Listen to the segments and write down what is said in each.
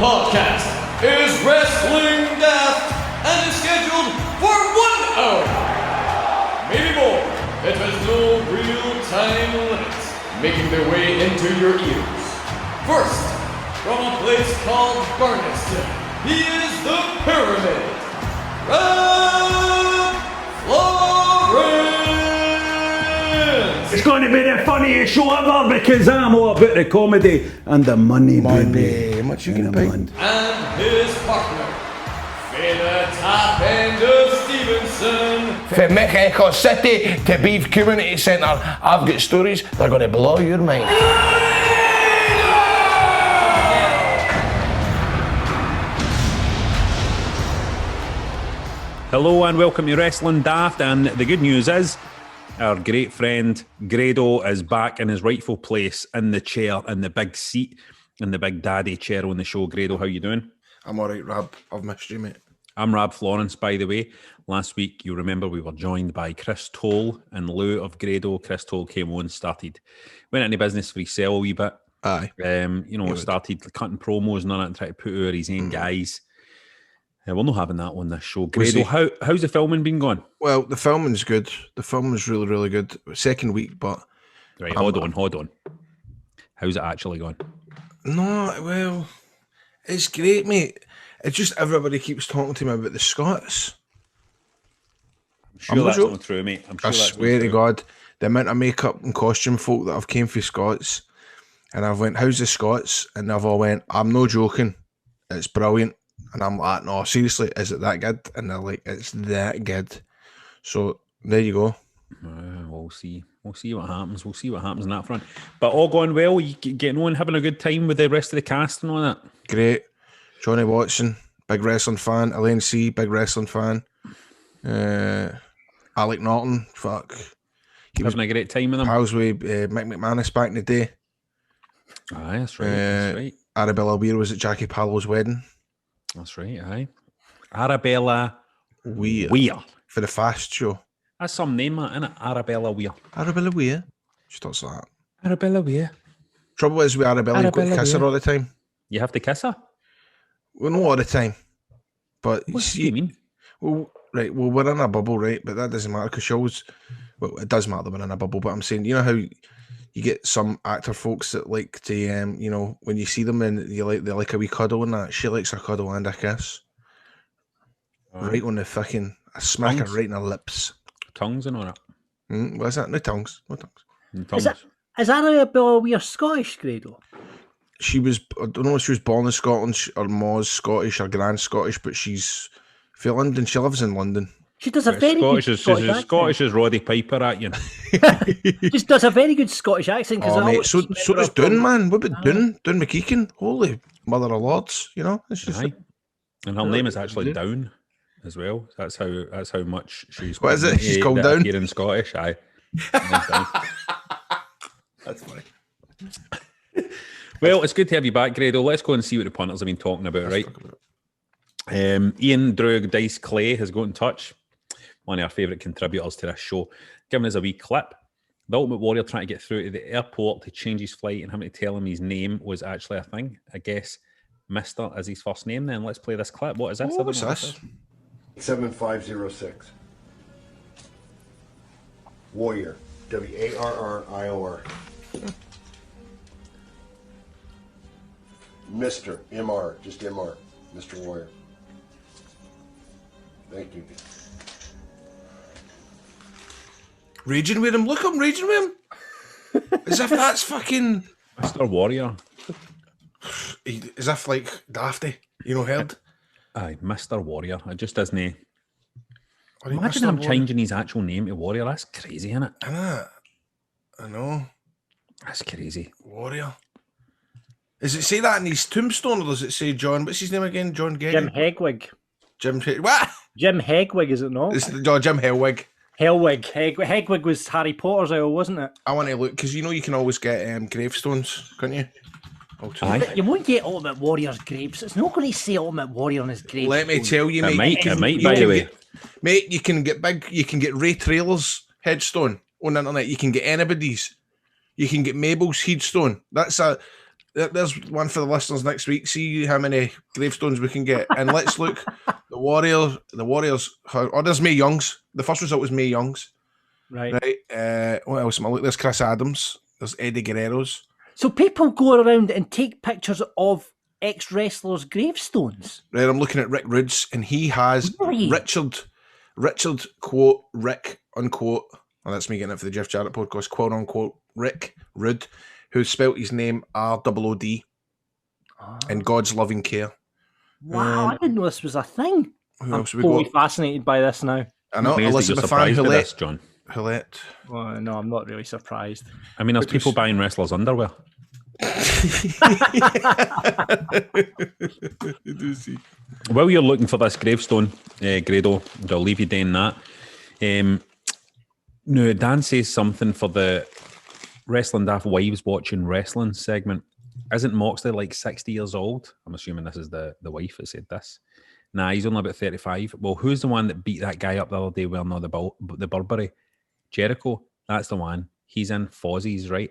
podcast is Wrestling Daft and is scheduled for 1 hour. Maybe more. It has no real time limits, making their way into your ears. First, from a place called Barneston, he is the Pyramid. Rab It's going to be the funniest show ever because I'm all about the comedy and the money, baby. How much you gonna pay? And his partner, for the top end of Stevenston. From Echo City to Beef Community Centre, I've got stories that are going to blow your mind. Hello and welcome to Wrestling Daft, and the good news is our great friend Grado is back in his rightful place in the chair, in the big seat, in the big daddy chair on the show. Grado, how you doing? I'm alright, Rab. I've missed you, mate. I'm Rab Florence, by the way. Last week, you remember we were joined by Chris Toll in lieu of Grado. Chris Toll came on, went into business for himself a wee bit. Aye. Started cutting promos and all that and trying to put over his own guys. We're not having that on this show. Grado, how's the filming been going? Well, the filming's good. The filming's really, really good. Second week, but... Right, hold on. How's it actually going? No, well, it's great, mate. It's just everybody keeps talking to me about the Scots. I'm sure that's going through, mate. I swear to God, the amount of makeup and costume folk that I've came for Scots, and I've went, how's the Scots? And they've all went, I'm no joking, it's brilliant. And I'm like, no, seriously, is it that good? And they're like, it's that good. So there you go. We'll see. We'll see what happens. We'll see what happens on that front. But all going well. You getting on, having a good time with the rest of the cast and all that. Great. Johnny Watson, big wrestling fan. Elaine C, big wrestling fan. Alec Norton, fuck. He was having a great time with them. Pals with Mick McManus back in the day. Aye, that's right. That's right. Arabella Weir was at Jackie Pallow's wedding. That's right, aye. Arabella Weir. For the Fast show. That's some name, that, isn't it? Arabella Weir. Arabella Weir? She talks like that. Arabella Weir. Trouble is with Arabella, you've got to kiss her all the time. You have to kiss her? Well, not all the time. But what do you mean? Well, right, well, we're in a bubble, right? But that doesn't matter because she always... Well, it does matter that we're in a bubble, but I'm saying, you know how you get some actor folks that like to, when you see them and they like a wee cuddle and that. She likes a cuddle and a kiss. Right on the fucking... I smack her right in her lips. Tongues and all that. What's that? No tongues. No tongues. Is Arabella Weir Scottish, Grado? She was... I don't know if she was born in Scotland. Her ma's Scottish, her grand's Scottish, but she's from London. She lives in London. She does a very Scottish good Scottish accent. Scottish as Roddy Piper at you. Just does a very good Scottish accent. Mate, so does Doon, man. What about Doon? Doon McKeegan? Holy mother of lords, It's just and her name is actually Down as well. That's how much she's... What is it? She's called Down? Here in Scottish, aye. That's funny. Well, it's good to have you back, Grado. Let's go and see what the punters have been talking about, right? Ian Drew Dice Clay has got in touch. One of our favourite contributors to this show, giving us a wee clip. The Ultimate Warrior trying to get through to the airport to change his flight and having to tell him his name was actually a thing. I guess Mr. is his first name then. Let's play this clip. What is this? What's this? 7506. Warrior. Warrior. Mr. MR. Just MR. Mr. Warrior. Thank you. Raging with him. Look, I'm raging with him. As if that's fucking... Mr. Warrior. As if like Dafty, heard? Aye, Mr. Warrior. It just doesn't... Imagine Mr. him Warrior? changing his actual name to Warrior. That's crazy, isn't it? I know. That's crazy. Warrior. Does it say that in his tombstone or does it say John? What's his name again? John Gay? Jim Hegwig. What? Jim Hegwig, is it not? It's Jim Hellwig. Hegwig was Harry Potter's owl, wasn't it? I want to look because you can always get gravestones, can't you? But you won't get Ultimate Warrior's grapes. It's not going to say Ultimate Warrior on his grapes. Let me tell you, mate. It might, by the way. Mate, you can get Ray Traylor's headstone on the internet. You can get anybody's. You can get Mabel's headstone. That's a There's one for the listeners next week. See how many gravestones we can get, and let's look. The Warriors. Oh, there's Mae Young's. The first result was Mae Young's. Right. What else am I looking? There's Chris Adams. There's Eddie Guerrero's. So people go around and take pictures of ex-wrestlers' gravestones. Right, I'm looking at Rick Rude's, and he has Really? Richard quote Rick unquote. Oh, that's me getting it for the Jeff Jarrett podcast. Quote unquote Rick Rude, who spelt his name ROOD in God's loving care. Wow, I didn't know this was a thing. Who I'm else have we totally got? fascinated by this now. I know. Amazed that Alyssa you're the fan surprised who by let this, John. Well, no, I'm not really surprised. I mean, there's people buying wrestlers' underwear. While you're looking for this gravestone, Grado, I'll leave you doing that. No, Dan says something for the Wrestling Daft Wives Watching Wrestling segment. Isn't Moxley like 60 years old? I'm assuming this is the wife that said this. Nah, he's only about 35. Well, who's the one that beat that guy up the other day wearing the Burberry? Jericho. That's the one. He's in Fozzie's, right?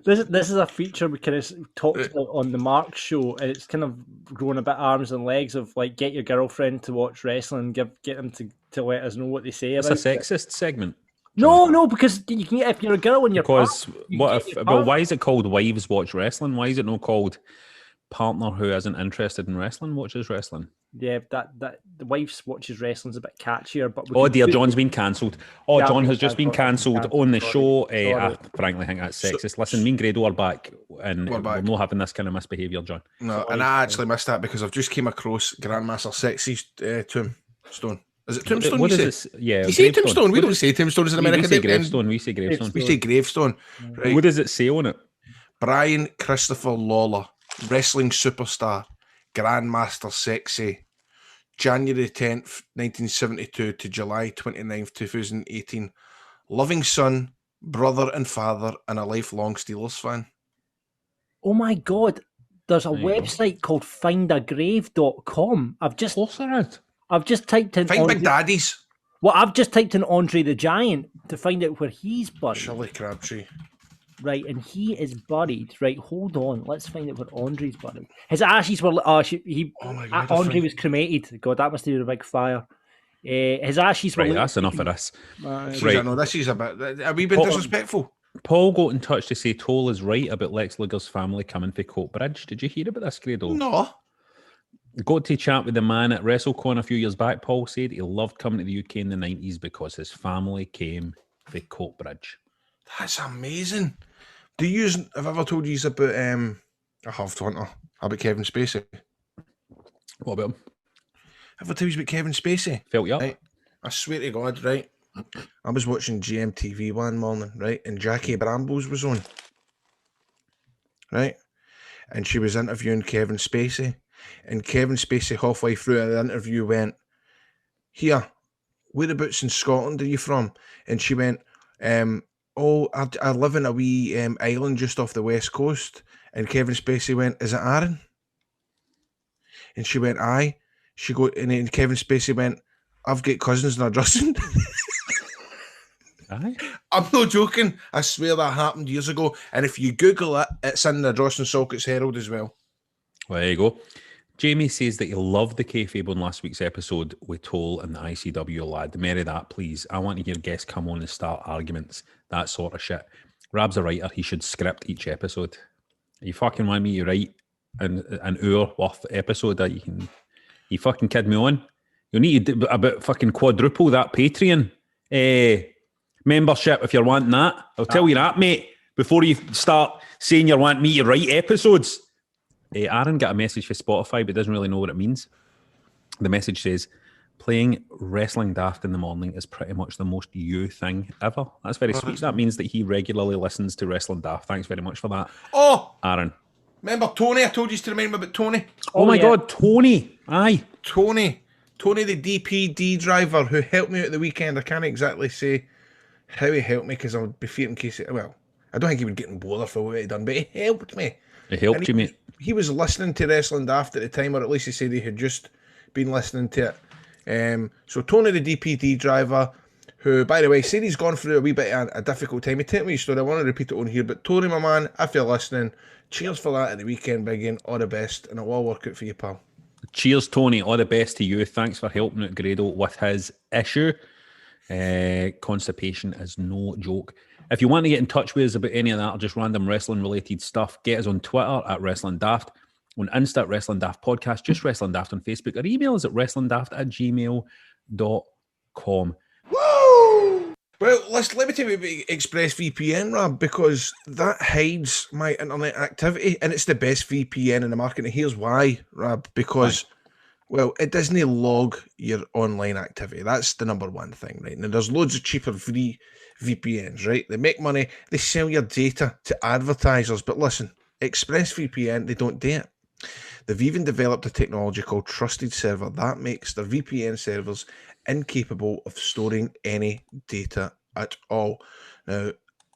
This is a feature we kind of talked about on the Mark show, and it's kind of grown a bit arms and legs of like get your girlfriend to watch wrestling, get them to let us know what they say. It's about a sexist segment. No, because you can if you're a girl and you're Because why is it called Wives Watch Wrestling? Why is it not called Partner Who Isn't Interested in Wrestling Watches Wrestling? Yeah, that the wife's watches wrestling's a bit catchier. But Oh dear, John's been cancelled. Oh, Yeah, John been has just been cancelled cancelled. on the Sorry. show. Sorry. I frankly think that's sexist. Listen, me and Grado are back, and We're back. we're not having this kind of misbehaviour, John. No, and I actually missed that because I've just came across Grandmaster Sexy's tombstone. Is it tombstone? What you is say? this? Yeah, You say gravestone. tombstone. We don't say tombstones in America. We say do we? gravestone. We say gravestone. We say gravestone. Right. What does it say on it? Brian Christopher Lawler, wrestling superstar, Grandmaster Sexy, January 10th, 1972 to July 29th, 2018. Loving son, brother and father, and a lifelong Steelers fan. Oh my God, there's a There you go. website called findagrave.com. I've just typed in Find Big Daddy's. Well, I've just typed in Andre the Giant to find out where he's buried. Shirley Crabtree. Right, and he is buried. Right, hold on. Let's find out where Andre's buried. His ashes were. Oh my God! Andre was cremated. God, that must have been a big fire. His ashes were. Right, that's enough of this. Right. Right. I know this is a bit. Are we being disrespectful? Paul got in touch to say Toll is right about Lex Luger's family coming for Coatbridge. Did you hear about this, Grado? No. Got to chat with the man at WrestleCon a few years back. Paul said he loved coming to the UK in the 90s because his family came for Coatbridge. That's amazing. Have I ever told you about I have to about Kevin Spacey? What about him? Have I told you about Kevin Spacey? Felt you up? Right. I swear to God, right? I was watching GMTV one morning, right? And Jackie Brambles was on. Right? And she was interviewing Kevin Spacey. And Kevin Spacey, halfway through the interview, went, "Here, whereabouts in Scotland are you from?" And she went, "Oh, I live in a wee island just off the west coast." And Kevin Spacey went, "Is it Aaron?" And she went, "Aye." And then Kevin Spacey went, "I've got cousins in Ardrossan." Aye. I'm not joking. I swear that happened years ago. And if you Google it, it's in the Ardrossan Sockets Herald as well. Well, there you go. Jamie says that he loved the kayfabe on last week's episode with Toll and the ICW lad. Marry that, please. I want to hear guests come on and start arguments, that sort of shit. Rab's a writer. He should script each episode. You fucking want me to write an hour worth episode that you fucking kid me on? You'll need to do about fucking quadruple that Patreon membership if you're wanting that. I'll tell you that, mate, before you start saying you want me to write episodes. Aaron got a message for Spotify but doesn't really know what it means. The message says, "Playing Wrestling Daft in the morning is pretty much the most you thing ever." That's very sweet. That means that he regularly listens to Wrestling Daft. Thanks very much for that. Oh, Aaron. remember Tony? I told you to remind me about Tony. Oh my yeah. God, Tony. Aye. Tony, the DPD driver who helped me at the weekend. I can't exactly say how he helped me because I would be fearing in case. Well, I don't think he would get in bother for what he done, but he helped me. It helped you, mate. He was listening to Wrestling Daft at the time, or at least he said he had just been listening to it. So Tony, the DPD driver, who, by the way, said he's gone through a wee bit of a difficult time. He told me his story. I want to repeat it on here, but Tony, my man, if you're listening, cheers for that at the weekend, Biggin. All the best, and it'll all work out for you, pal. Cheers, Tony. All the best to you. Thanks for helping out Grado with his issue. Constipation is no joke. If you want to get in touch with us about any of that or just random wrestling related stuff, get us on Twitter at Wrestling Daft, on Insta at Wrestling Daft Podcast, just Wrestling Daft on Facebook, or email us at wrestlingdaft@gmail.com. Woo! Well, let me tell you about ExpressVPN, Rab, because that hides my internet activity, and it's the best VPN in the market. And here's why, Rab, because well, it doesn't log your online activity. That's the number one thing, right? Now, there's loads of cheaper free VPNs, right? They make money, they sell your data to advertisers. But listen, ExpressVPN, they don't do it. They've even developed a technology called Trusted Server that makes their VPN servers incapable of storing any data at all. Now,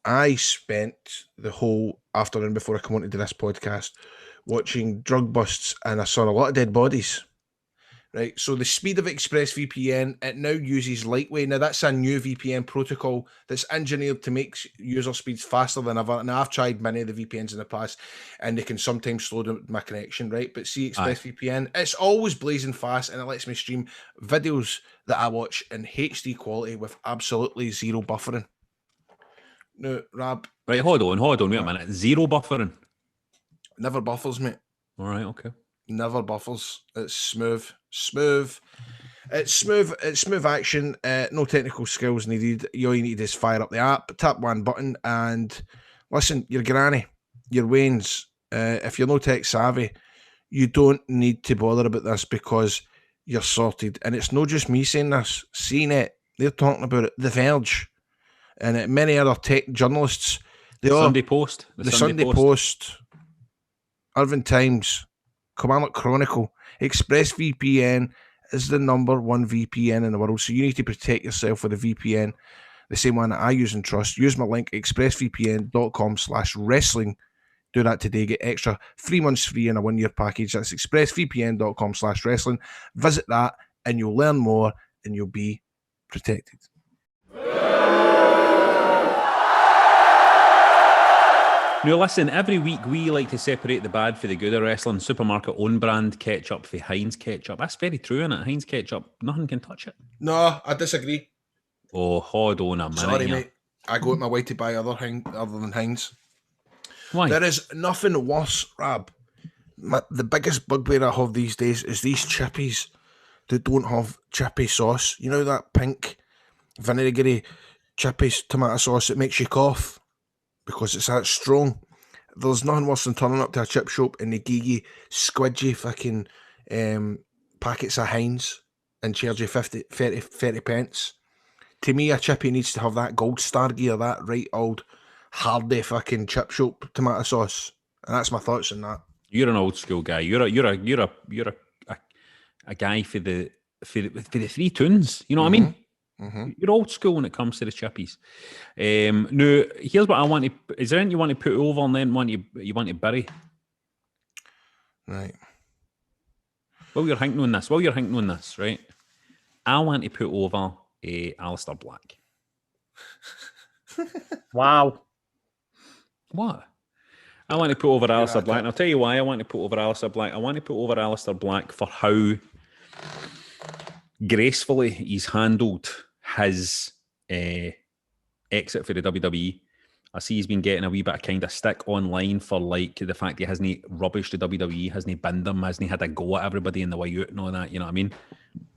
I spent the whole afternoon before I come onto this podcast watching drug busts, and I saw a lot of dead bodies. Right, so the speed of ExpressVPN, it now uses Lightway. Now, that's a new VPN protocol that's engineered to make user speeds faster than ever. And I've tried many of the VPNs in the past, and they can sometimes slow down my connection, right? But see, ExpressVPN, it's always blazing fast, and it lets me stream videos that I watch in HD quality with absolutely zero buffering. Now, Rab... Right, hold on, wait a minute. Zero buffering? Never buffers, mate. All right, okay. Never buffers. It's smooth. It's smooth action. No technical skills needed. All you need is fire up the app, tap one button, and listen, your granny, your Waynes, if you're no tech savvy, you don't need to bother about this because you're sorted. And it's not just me saying this. CNET, they're talking about it. The Verge, and many other tech journalists. The Sunday Post. The Sunday Post. Irving Times. Commandant Chronicle. ExpressVPN is the number one VPN in the world, so you need to protect yourself with a VPN, the same one that I use and trust. Use my link, expressvpn.com/wrestling. Do that today. Get extra 3 months free in a 1-year package. That's expressvpn.com/wrestling. Visit that and you'll learn more and you'll be protected. Now listen, every week we like to separate the bad for the good of wrestling. Supermarket own brand ketchup for Heinz ketchup. That's very true, isn't it? Heinz ketchup, nothing can touch it. No, I disagree. Oh, hold on a minute. Sorry, mate. I go out my way to buy other than Heinz. Why? There is nothing worse, Rab. The biggest bugbear I have these days is these chippies that don't have chippy sauce. You know that pink vinegary chippy tomato sauce that makes you cough? Because it's that strong. There's nothing worse than turning up to a chip shop and they give you squidgy fucking packets of Heinz and charge you 30 pence. To me, a chippy needs to have that gold star gear, that right old hardy fucking chip shop tomato sauce. And that's my thoughts on that. You're an old school guy. You're a guy for the three tunes. You know what I mean? Mm-hmm. You're old school when it comes to the chippies. Now, here's what I want to. Is there anything you want to put over and then you want to bury? Right. While you're thinking on this, right? I want to put over Aleister Black. Wow. What? I want to put over Aleister Black, and I'll tell you why I want to put over Aleister Black. I want to put over Aleister Black for how gracefully he's handled his exit for the WWE. I see he's been getting a wee bit of kind of stick online for like the fact he hasn't rubbished the WWE, hasn't binned them, hasn't had a go at everybody in the way out and all that, you know what I mean?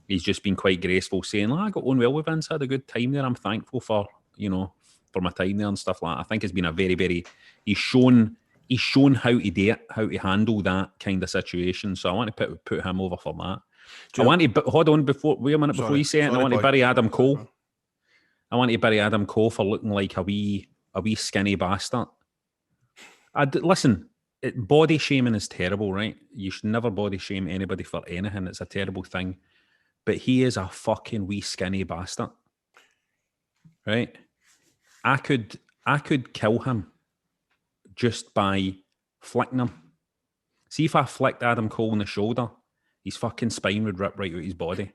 He's just been quite graceful saying, I got on well with Vince, I had a good time there, I'm thankful for, you know, for my time there and stuff like that. I think it's been a very, very, he's shown how to do it, how to handle that kind of situation. So I want to put him over for that. I want to hold on wait a minute before you say it. I want to bury Adam Cole. I want to bury Adam Cole for looking like a wee skinny bastard. Listen, body shaming is terrible, right? You should never body shame anybody for anything. It's a terrible thing. But he is a fucking wee skinny bastard, right? I could kill him just by flicking him. See if I flicked Adam Cole in the shoulder, his fucking spine would rip right out his body.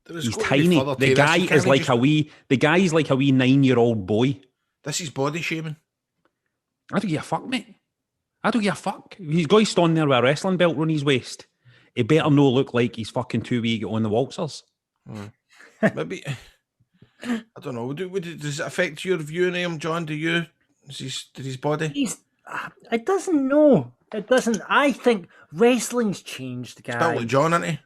There's He's got to be tiny. further to The this. guy You is can't like just- a wee. The guy is like a wee 9-year-old boy. This is body shaming. I don't give a fuck, mate. I don't give a fuck. He's got to stand there with a wrestling belt around his waist. He better no look like he's fucking too wee to get on the waltzers. Maybe I don't know. Does it affect your viewing of him, John? Do you? Did his body? It doesn't. No, it doesn't. I think wrestling's changed, guys. Built like John, isn't he?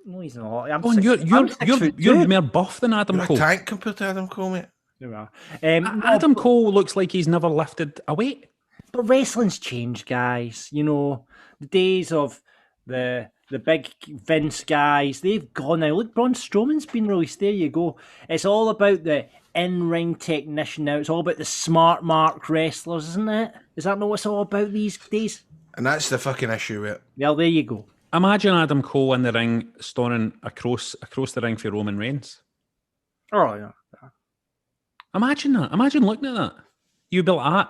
No, he's not. I'm Oh, and I'm 6'2". you're more buff than Adam You're a Cole. tank compared to Adam Cole, mate. No, Adam Cole looks like he's never lifted a weight. But wrestling's changed, guys. You know, the days of the big Vince guys, they've gone now. Look, Braun Strowman's been released. There you go. It's all about the in-ring technician now. It's all about the smart mark wrestlers, isn't it? Is that not what it's all about these days? And that's the fucking issue with it. Well, there you go. Imagine Adam Cole in the ring, storming across the ring for Roman Reigns. Oh, yeah. Imagine that. Imagine looking at that. You'd be like,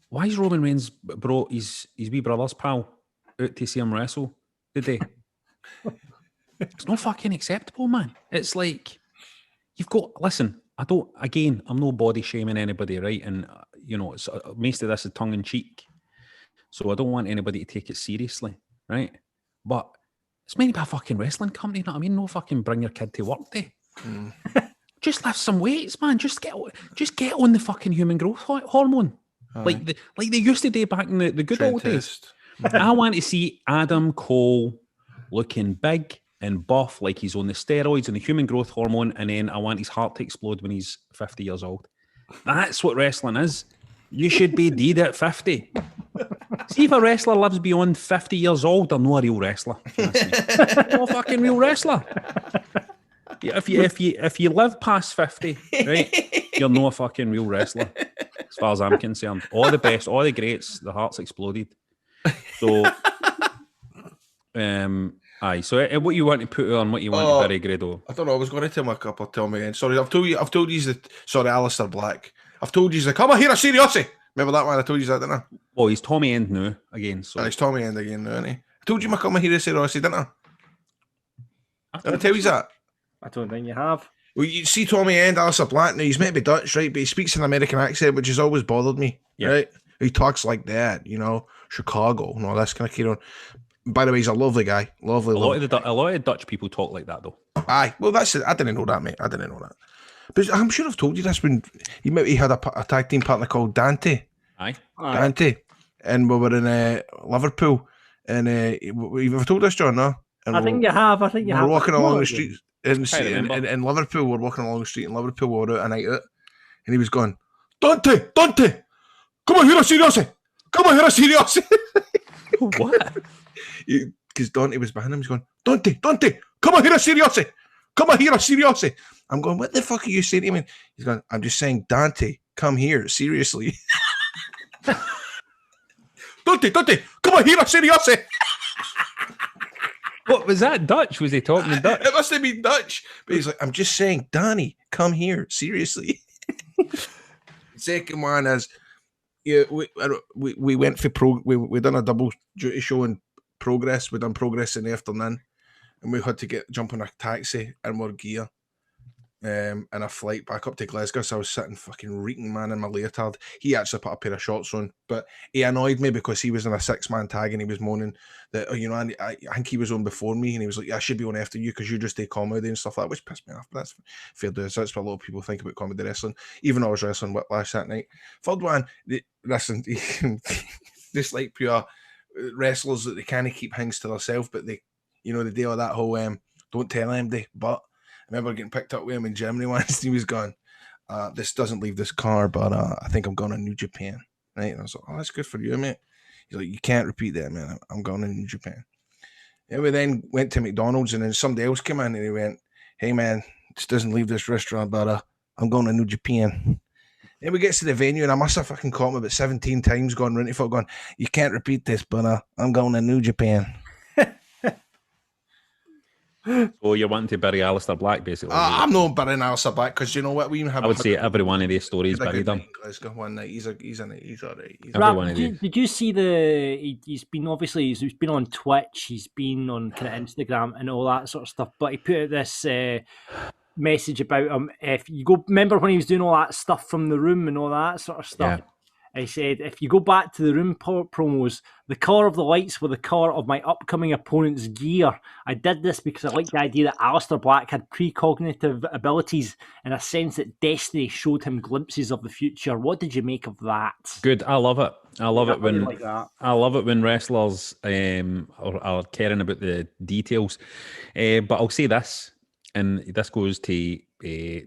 why is Roman Reigns brought his wee brother's pal out to see him wrestle today? It's not fucking acceptable, man. It's like, listen, I'm no body shaming anybody, right? And, it's, most of this is tongue in cheek. So I don't want anybody to take it seriously, right? But it's meant to be a fucking wrestling company, you know what I mean? No fucking bring your kid to work day. Just lift some weights, man. Just get on the fucking human growth hormone. Like they used to do back in the good Trend old days. test. I want to see Adam Cole looking big and buff like he's on the steroids and the human growth hormone, and then I want his heart to explode when he's 50 years old. That's what wrestling is. You should be dead at 50. See if a wrestler lives beyond 50 years old, they're not a real wrestler. No fucking real wrestler. If you live past 50, right, you're not a fucking real wrestler. As far as I'm concerned. All the best, all the greats, the hearts exploded. So aye. So what you want to put on, what you want to Bury Grado? I don't know. I was going to tell my couple. Tell me again. Sorry, I've told you that. Sorry, Alistair Black. I've told you the Coma, hera, seriousy. Remember that one? I told you that, didn't I? Well, he's Tommy End now again. So And it's Tommy End again now, isn't he? I told you my Coma, hera, seriousy, didn't I? Did I tell you that? I don't think you have. Well, you see Tommy End, Alistair Black. Now he's meant to be Dutch, right? But he speaks an American accent, which has always bothered me. Yeah. Right? He talks like that, Chicago, and all this kind of carry on. By the way, he's a lovely guy. Lovely. a lot of Dutch people talk like that though. Aye, well, that's it. I didn't know that, mate. I didn't know that. But I'm sure I've told you this when he had a tag team partner called Dante. Aye. Dante. And we were in Liverpool. And you've told us, John, no? And I think you have. we're walking along the street in remember. in Liverpool. We're walking along the street in Liverpool. We were out a night out. And he was going, Dante! Come on, hera, seriously! Come on, hera, seriously! What? Because Dante was behind him. He's going, Dante! Come on, hera, seriously! Come on, hera, seriously! I'm going, what the fuck are you saying to me? He's going, I'm just saying, Dante, come here, seriously. Dante, come on, hera, seriously! What was that? Dutch? Was he talking in Dutch? It must have been Dutch. But he's like, I'm just saying, Danny, come here, seriously. Second one is, we went for we done a double duty show in Progress. We done Progress in the afternoon, and we had to jump on a taxi in our gear, and a flight back up to Glasgow. So I was sitting fucking reeking, man, in my leotard. He actually put a pair of shorts on, but he annoyed me because he was in a 6-man tag and he was moaning that, I think he was on before me, and he was like, I should be on after you because you just do comedy and stuff like that, which pissed me off. But that's fair dues. That's what a lot of people think about comedy wrestling. Even though I was wrestling Whiplash that night. Third one, listen, just like pure wrestlers that they kind of keep things to themselves, but they do all that whole don't tell anybody. But I remember getting picked up with him in Germany once, and he was going, this doesn't leave this car, but I think I'm going to New Japan. Right? And I was like, oh, that's good for you, mate. He's like, you can't repeat that, man. I'm going to New Japan. Yeah, we then went to McDonald's, and then somebody else came in and he went, hey, man, this doesn't leave this restaurant, but I'm going to New Japan. Then we get to the venue, and I must have fucking caught him about 17 times going round to going, you can't repeat this, but I'm going to New Japan. So you're wanting to bury Alistair Black, basically. I'm not burying Alistair Black because you know what? We even have. I would say every one of these stories had a buried good him. night in Glasgow one night. He's in it. He's all right. Every Rab, one of these. did you see he's been obviously he's been on Twitch, he's been on kind of Instagram and all that sort of stuff, but he put out this message about him. If you go, remember when he was doing all that stuff from the room and all that sort of stuff. Yeah. He said, if you go back to the room promos, the colour of the lights were the colour of my upcoming opponent's gear. I did this because I liked the idea that Alistair Black had precognitive abilities and a sense that destiny showed him glimpses of the future. What did you make of that? Good. I love it. I love it when like that. I love it when wrestlers are caring about the details. But I'll say this, and this goes to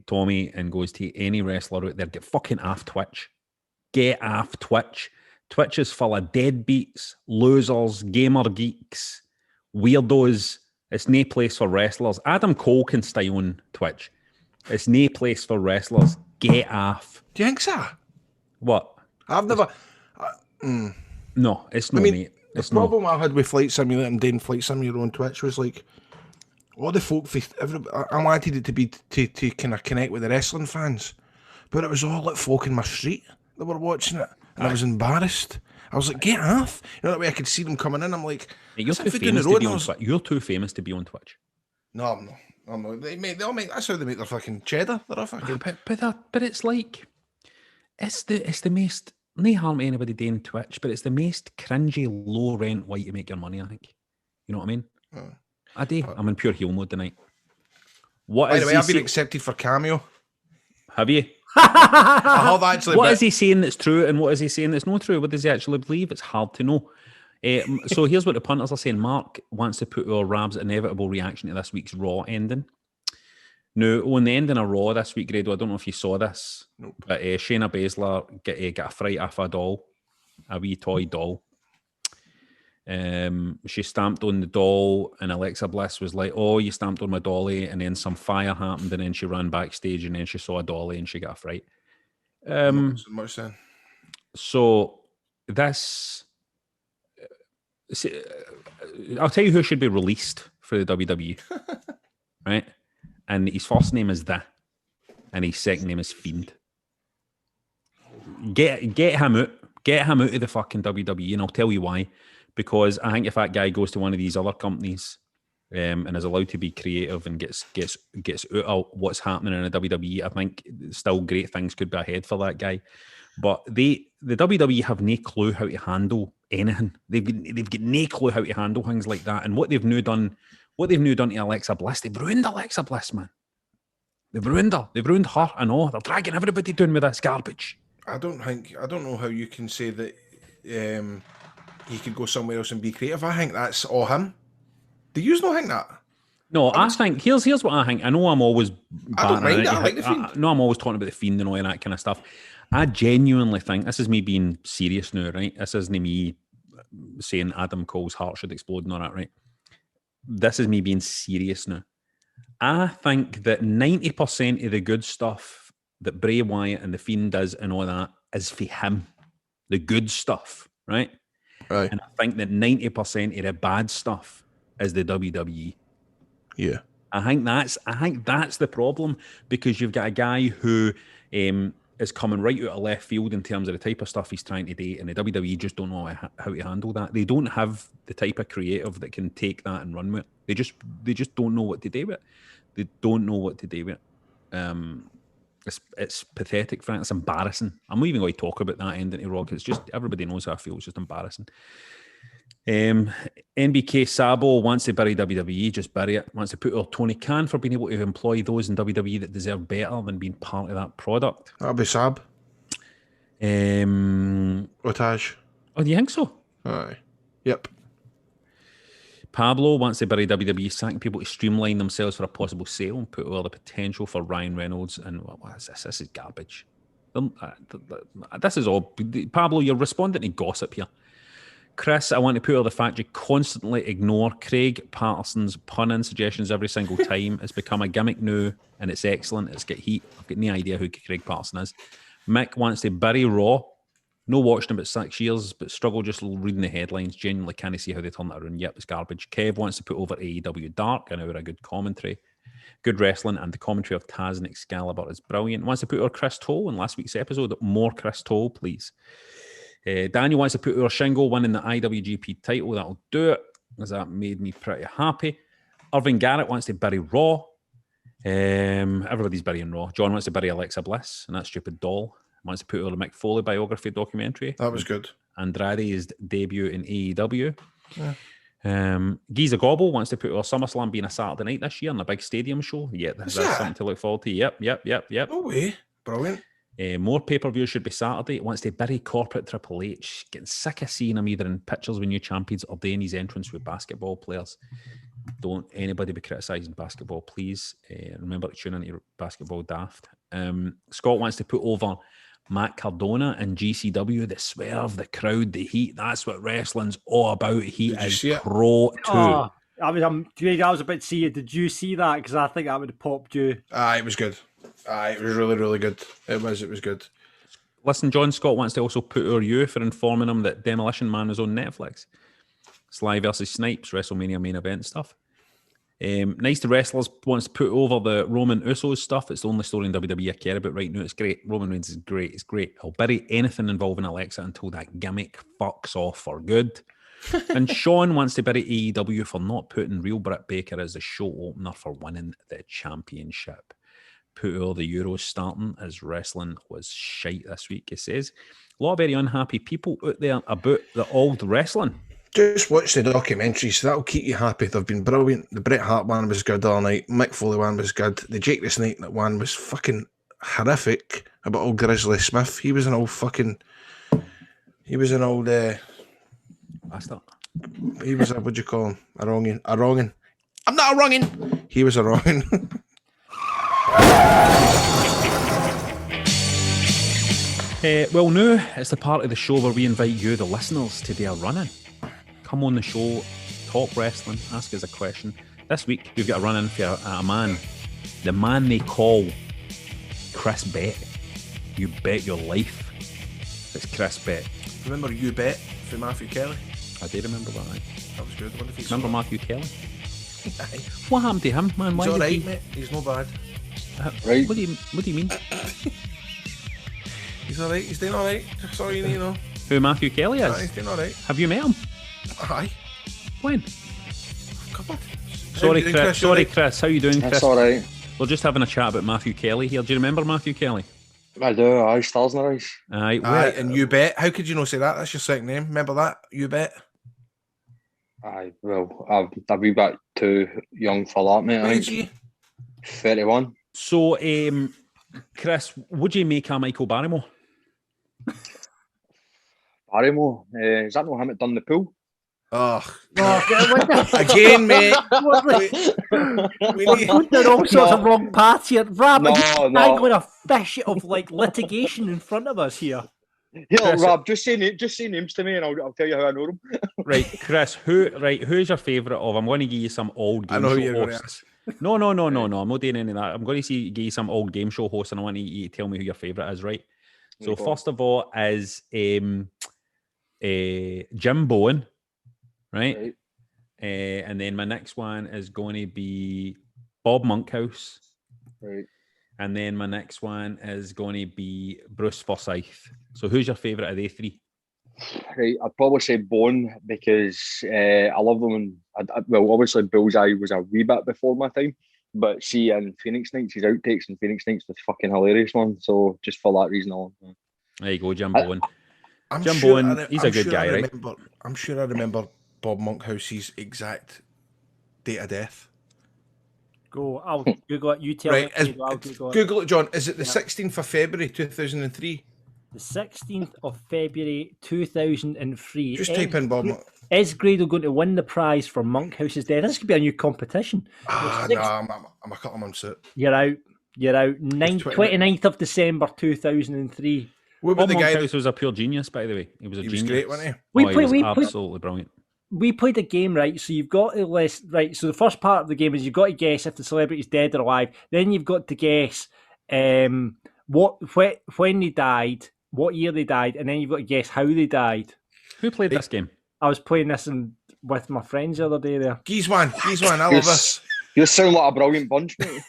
Tommy and goes to any wrestler out there: get fucking off Twitch. Get off Twitch. Twitch is full of deadbeats, losers, gamer geeks, weirdos. It's no place for wrestlers. Adam Cole can stay on Twitch. It's no place for wrestlers. Get off. Do you think so? What? I've never. No, it's not, mate. The It's not. problem I had with Flight Simulator and doing Flight Simulator on Twitch was like, all the folk, I wanted it to be to kind of connect with the wrestling fans, but it was all like folk in my street that were watching it, and I was embarrassed. I was like, get off. You know, that way I could see them coming in. I'm like, Mate, you're as too if we're doing famous the to road, be and I on was- Twitch. You're too famous to be on Twitch. No, I'm not. I'm not. They all make, that's how they make their fucking cheddar. They're a fucking. But it's like it's the most no harm to anybody doing Twitch, but it's the most cringy, low rent way to make your money. I think. You know what I mean? Oh. I do. I'm in pure heel mode tonight. What By is the way, he I've been saying? accepted for cameo. Have you? I have actually. What but is he saying that's true, and what is he saying that's not true? What does he actually believe? It's hard to know. So here's what the punters are saying. Mark wants to put our Rab's inevitable reaction to this week's Raw ending. Now, on the ending of Raw this week, Grado, I don't know if you saw this, but Shayna Baszler got a fright off a doll, a wee toy doll. She stamped on the doll, and Alexa Bliss was like, "Oh, you stamped on my dolly," and then some fire happened, and then she ran backstage, and then she saw a dolly, and she got a fright. not so much then. So this, I'll tell you who should be released for the WWE, right? And his first name is The, and his second name is Fiend. Get him out. Get him out of the fucking WWE, and I'll tell you why. Because I think if that guy goes to one of these other companies and is allowed to be creative and gets out of what's happening in the WWE, I think still great things could be ahead for that guy. But the WWE have no clue how to handle anything. They've got no clue how to handle things like that. And what they've now done to Alexa Bliss, they've ruined Alexa Bliss, man. They've ruined her. They've ruined her and all. They're dragging everybody down with this garbage. I don't know how you can say that he could go somewhere else and be creative. I think that's all him. Do you not think that? No, I think here's what I think. I know I'm always I don't mind battering it. it. I like the Fiend. No, I'm always talking about the Fiend and all that kind of stuff. I genuinely think this is me being serious now, right? This isn't me saying Adam Cole's heart should explode and all that, right? This is me being serious now. I think that 90% of the good stuff that Bray Wyatt and the Fiend does and all that is for him. The good stuff, right? Right. And I think that 90% of the bad stuff is the WWE. Yeah. I think that's the problem, because you've got a guy who is coming right out of left field in terms of the type of stuff he's trying to do, and the WWE just don't know how to handle that. They don't have the type of creative that can take that and run with it. They just don't know what to do with it. They don't know what to do with it. It's pathetic, Frank. It's embarrassing. I'm not even going to talk about that ending to Raw. It's just, everybody knows how I feel. It's just embarrassing. NBK Sabo wants to bury WWE, just bury it. Wants to put out Tony Khan for being able to employ those in WWE that deserve better than being part of that product. That'll be Sab. Otage. Oh, do you think so? Aye. Yep. Pablo wants to bury WWE, sacking people to streamline themselves for a possible sale and put all the potential for Ryan Reynolds. And what is this? This is garbage. This is all. Pablo, you're responding to gossip here. Chris, I want to put all the fact you constantly ignore Craig Patterson's pun-in suggestions every single time. It's become a gimmick now, and it's excellent. It's got heat. I've got no idea who Craig Patterson is. Mick wants to bury Raw No watching about 6 years, but struggle just reading the headlines. Genuinely can't see how they turn it around. Yep, it's garbage. Kev wants to put over AEW Dark, an hour of good commentary. Good wrestling, and the commentary of Taz and Excalibur is brilliant. Wants to put over Chris Toll in last week's episode. More Chris Toll, please. Daniel wants to put over Shingo winning the IWGP title. That'll do it, as that made me pretty happy. Irving Garrett wants to bury Raw. Everybody's burying Raw. John wants to bury Alexa Bliss, and that stupid doll. Wants to put over the Mick Foley biography documentary. That was good. Andrade's debut in AEW. Yeah. Giza Gobble wants to put over SummerSlam being a Saturday night this year and a big stadium show. Yeah, that's something to look forward to. Yep. No way. Brilliant. More pay-per-views should be Saturday. Wants to bury corporate Triple H. Getting sick of seeing him either in pictures with new champions or doing his entrance with basketball players. Don't anybody be criticising basketball, please. Remember to tune into your basketball daft. Scott wants to put over Matt Cardona and GCW, the swerve, the crowd, the heat. That's what wrestling's all about. He is pro too. Oh, I was about to see it. Did you see that? Because I think that would have popped you. It was good. It was really, really good. It was good. Listen, John Scott wants to also put over you for informing him that Demolition Man is on Netflix. Sly versus Snipes, WrestleMania main event stuff. Nice to Wrestlers wants to put over the Roman Usos stuff. It's the only story in WWE I care about right now. It's great. Roman Reigns is great. It's great. I'll bury anything involving Alexa until that gimmick fucks off for good. And Sean wants to bury AEW for not putting Real Britt Baker as the show opener for winning the championship. Put all the Euros starting as wrestling was shite this week, he says. A lot of very unhappy people out there about the old wrestling. Just watch the documentaries. That'll keep you happy. They've been brilliant. The Bret Hart one was good all night. Mick Foley one was good. The Jake the Snake one was fucking horrific about old Grizzly Smith. He was an old bastard. He was a, what do you call him? A wrongin. I'm not a wrongin. He was a wrongin. Well, now it's the part of the show where we invite you, the listeners, to do a run-in. Come on the show, talk wrestling, ask us a question. This week, we've got a run-in for a man. The man they call Chris Bet. You bet your life. It's Chris Bet. Remember You Bet from Mathew Kelly? I do remember that. Right? That was good. I wonder if remember Mathew Kelly? What happened to him, man? He's alright, mate. He's no bad. Right. What do you mean? He's alright. He's doing alright. That's all you need to know. Who Mathew Kelly is? He's doing alright. Have you met him? Aye. When? Couple. Sorry, Chris. How you doing, Chris? That's alright. We're just having a chat about Mathew Kelly here. Do you remember Mathew Kelly? I do. Aye, Stars in the Rise. Aye. And You Bet. How could you not say that? That's your second name. Remember that? You Bet. Aye. Well, I've been back too young for that, mate. I think 31. So, Chris, would you make a Michael Barrymore? Barrymore? Is that not him that done the pool? Oh, again, mate. We're putting all sorts of wrong paths here. Rab, I'm going to fish of like litigation in front of us here. Yeah, Rab, just say names to me, and I'll tell you how I know them. Right, Chris. Who's your favourite of? I'm going to give you some old game show hosts. No. I'm not doing any of that. I'm going to give you some old game show hosts, and I want you to tell me who your favourite is. Right. So first of all is Jim Bowen. Right. And then my next one is going to be Bob Monkhouse. Right. And then my next one is going to be Bruce Forsyth. So who's your favourite of the three? Right, I'd probably say Bone because I love them. Well, obviously Bullseye was a wee bit before my time, but see in Phoenix Nights, his outtakes in Phoenix Nights was fucking hilarious, man. So just for that reason alone. There you go, Jim Bowen. He's a good guy, right? I'm sure I remember Bob Monkhouse's exact date of death. Go, I'll Google it. You tell me. I'll Google it. Google it, John. Is it the 16th of February 2003? The 16th of February 2003. Just type in Bob. Is Grado going to win the prize for Monkhouse's death? This could be a new competition. No, I'm a couple of months out. You're out. 29th of December 2003. What about Bob the guy? Monkhouse was a pure genius, by the way. He was genius. Great, wasn't he? He was absolutely brilliant. We played a game, right? So you've got to list, right? So the first part of the game is you've got to guess if the celebrity's dead or alive. Then you've got to guess when they died, what year they died, and then you've got to guess how they died. Who played this game? I was playing this with my friends the other day there. Geese one. I love this. You sound like a brilliant bunch, mate.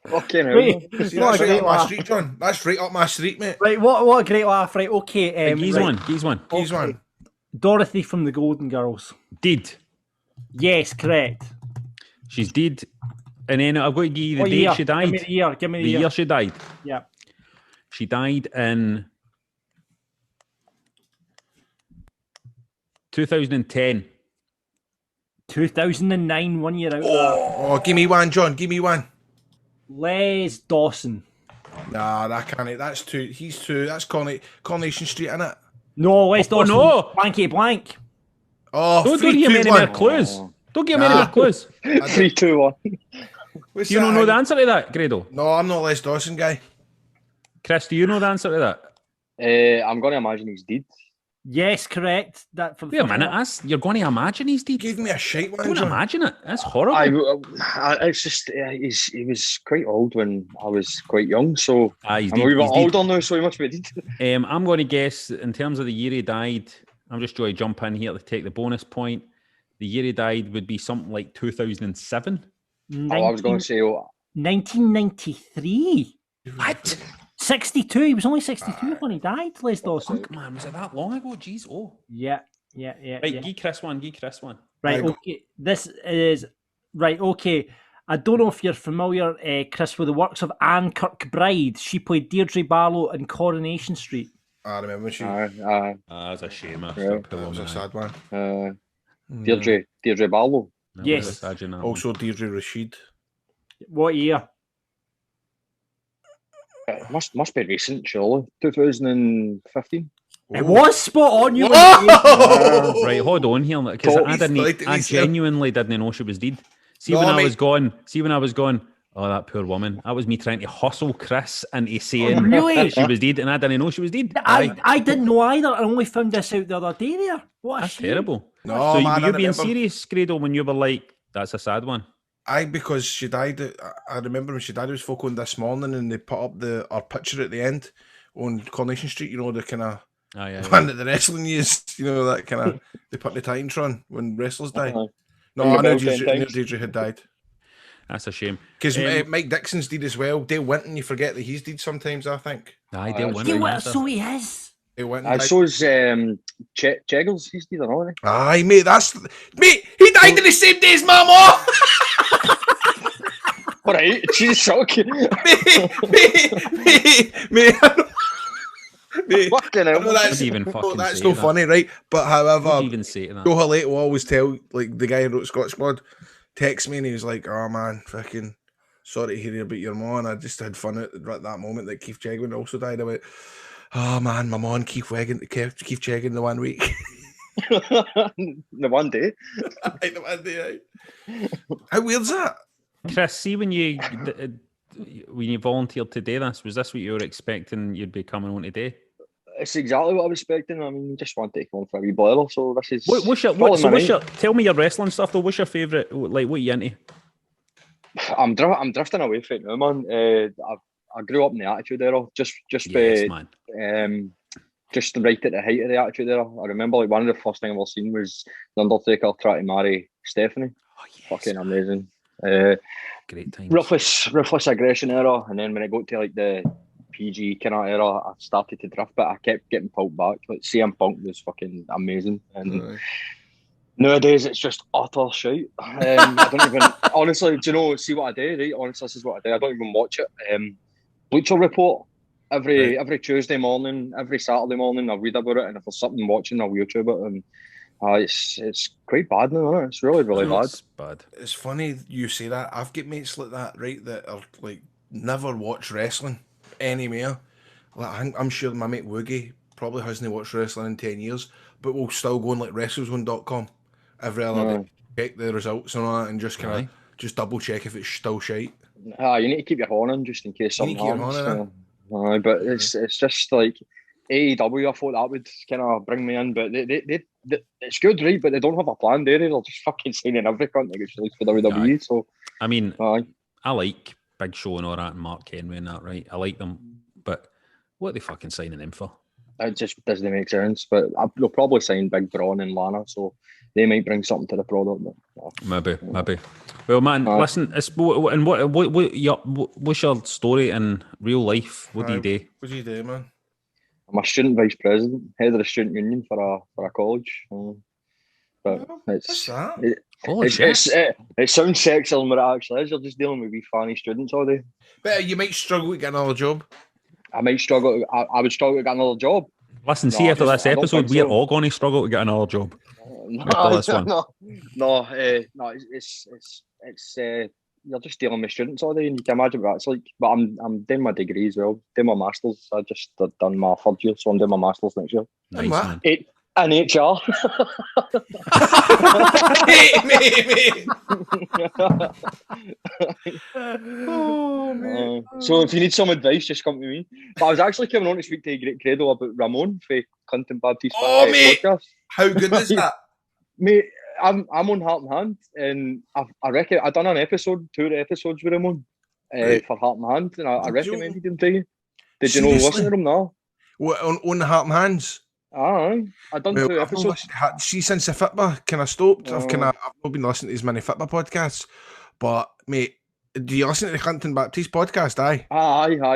Fucking hell. Wait, See, what that's a right great up my laugh. street, John. That's right up my street, mate. Right, what a great laugh. Right, okay. Geese right. one. Geese one. Geese one. Dorothy from the Golden Girls. Dead. Yes, correct. She's dead. And then I've got to give you the What date year? she died. Give me the year. Give me The the year year. she died. Yeah. She died in 2010. 2009, 1 year out of that. Oh, give me one, John. Give me one. Les Dawson. Nah, that can't. That's too. He's too. That's Coronation Street, innit? No, Les Dawson. no. Blanky blank. Oh, Don't three, give me two, any more one. clues. Don't give me any Nah. more clues. 3, 2, 1. What's Do you that? not know the answer to that, Grado? No, I'm not Les Dawson guy. Chris, do you know the answer to that? I'm going to imagine he's dead. Yes, correct. That for Wait a minute, you're going to imagine he's dead? Give me a shite one, Don't John. imagine it. That's horrible. It's just he was quite old when I was quite young, so He's I'm a dead. wee bit He's dead. older now, so he must be dead. I'm going to guess, in terms of the year he died, I'm just going to jump in here to take the bonus point. The year he died would be something like 2007. I was going to say, 1993. What? 62. He was only 62 when he died, Les Dawson. Fuck, man, was it that long ago? Jeez, oh. Yeah. Right, yeah. give Chris one. Right, okay. This is right. Okay, I don't know if you're familiar, Chris, with the works of Anne Kirkbride. She played Deirdre Barlow in Coronation Street. I remember she. That's a shame. That was a sad one. Dierdre Barlow. Yes. Also, Deirdre Rashid. What year? It must be recent, surely. 2015. It was spot on. You Whoa! Right, hold on here, because Like I genuinely didn't know she was dead. See, No, when I mate. was going, oh, that poor woman. That was me trying to hustle Chris into saying really? she was dead, and I didn't know she was dead. I didn't know either. I only found this out the other day there. What a That's shame. terrible. No, So man, you I being remember. serious, Grado, when you were like, that's a sad one. Because she died. I remember when she died. It was folk on This Morning, and they put up our picture at the end on Coronation Street. You know, the kind of one that the wrestling used. You know, that kind of they put the Titantron when wrestlers die. No, I knew Deirdre had died. That's a shame. Because Mike Dixon's dead as well. Dale Winton, you forget that he's dead sometimes. I think. Aye, Dale Yeah, Winton. well, so he is. Dale Winton. So is Cheggles. He's dead, isn't he? Aye, mate. He died on the same day as my mom. All right, she's shocking. mate. Fucking hell. Wouldn't even fucking That's say no that. funny, right? But however, Wouldn't even say that. Joe Halate will always tell, like, the guy who wrote Scotch Blood, text me and he was like, oh man, fucking sorry to hear about your mom. And I just had fun at that moment that Keith Chegwin also died. I went, oh man, my mom, Keith Chegwin the 1 week. The one day. Right, the 1 day, right. How weird's that? Chris, see when you volunteered to do this, was this what you were expecting you'd be coming on today? It's exactly what I was expecting. I mean, just wanted to come on for a wee blur, so this is. Tell me your wrestling stuff though. What's your favourite? Like, what are you into? I'm drifting away from it now, man. I grew up in the Attitude Era, just man. just right at the height of the Attitude Era. I remember like one of the first things I've ever seen was The Undertaker trying to marry Stephanie. Oh, yes. Fucking amazing. Great times. Ruthless aggression era, and then when I got to like the PG kind of era, I started to drift, but I kept getting pulled back. Like CM Punk was fucking amazing, and nowadays it's just utter shite. I don't even honestly. Do you know? See what I do? Right? Honestly, this is what I do. I don't even watch it. Bleacher Report every Tuesday morning, every Saturday morning. I read about it, and if there's something watching, I'll YouTube it. And it's quite bad now, isn't it? It's really bad. It's bad. It's funny you say that. I've got mates like that, right, that are like never watch wrestling anymore. Like, I'm sure my mate Woogie probably hasn't watched wrestling in 10 years, but will still go on like WrestleZone.com every other day, check the results and all that, and just kind of just double check if it's still shite. You need to keep your horn in just in case something happens. But it's just like AEW. I thought that would kind of bring me in, but they it's good, right? But they don't have a plan, do they? They're just fucking signing every cunt that gets released for WWE. So I mean, I like Big Show and all that, and Mark Henry and that, right? I like them. but what are they fucking signing him for? It just doesn't make sense. But they'll probably sign Big Braun and Lana, so they might bring something to the product. But, Maybe. Well, man, listen. What's your story in real life? What do you do? What do you do, man? I'm a student vice president, head of the student union for a college. But What's that? It sounds sexier than what it actually is. You're just dealing with wee funny students all day. But you might struggle to get another job. I might struggle. I would struggle to get another job. Listen, see, after this episode, we're all going to struggle to get another job. No, it's you're just dealing with students all day, and you can imagine what it's like. But I'm doing my degree as well, doing my masters. I just done my third year, so I'm doing my masters next year. Nice, man. In HR. So if you need some advice, just come to me. But I was actually coming on to speak to Grado about Ramon for Clinton Baptist podcast. How good is that? Mate, I'm on Heart and Hand, and I reckon I done an episode, 2 episodes with Ramon for Heart and Hand, and I recommended him to you. Did you know listen to him now? What, on the Heart and Hands? Aye, I done 2 episodes. See, since the Fitba kind of stopped, I've not been listening to as many Fitba podcasts. But mate, do you listen to the Clinton Baptist podcast? Aye,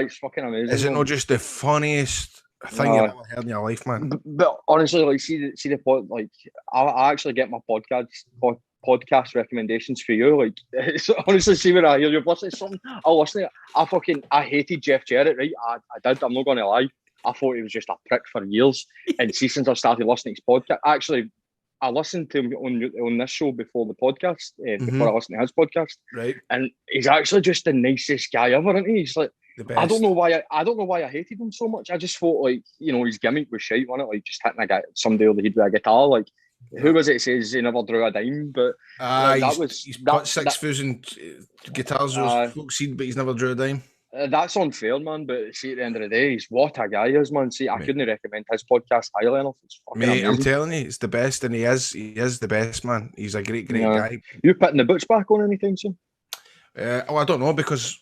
it's fucking amazing. Is it not just the funniest thing you've ever heard in your life, man? But honestly, like, see the pod, like, I actually get my podcast recommendations for you. Like, honestly, see when I hear you listening to something, I'll listen to it. I hated Jeff Jarrett, right? I did. I'm not going to lie. I thought he was just a prick for years. And see, since I started listening to his podcast, actually, I listened to him on this show before the podcast, before I listened to his podcast. Right. And he's actually just the nicest guy ever, isn't he? He's like, I don't know why I hated him so much. I just thought, like, you know, his gimmick was shite, wasn't it? Like, just hitting somebody over the head with a guitar. Like, who was it says he never drew a dime? But he's put 6,000 guitars those folks seen, but he's never drew a dime. That's unfair, man. But see, at the end of the day, he's what a guy is, man. See, I couldn't recommend his podcast highly enough. It's fucking amazing. I'm telling you, it's the best, and he is the best, man. He's a great guy. You putting the boots back on anytime soon? I don't know, because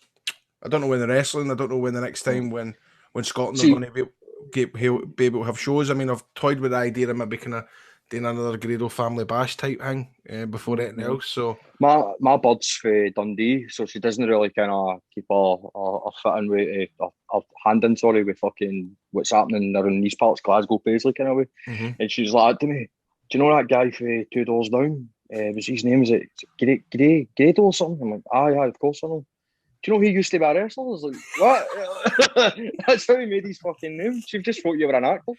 I don't know when they're wrestling. I don't know when the next time when Scotland are going to be able to have shows. I mean, I've toyed with the idea of maybe kind of doing another Grado family bash type thing before anything else. So my bud's for Dundee, so she doesn't really kind of keep her foot in with her hand in, with fucking what's happening around these parts, Glasgow, Paisley kind of way. And she's like to me, "Do you know that guy for 2 Doors Down? Was his name? Is it Grado or something?" I'm like, "Aye, of course I know." Do you know he used to be a wrestler? I was like, what? That's how he made his fucking name. She just thought you were an actor.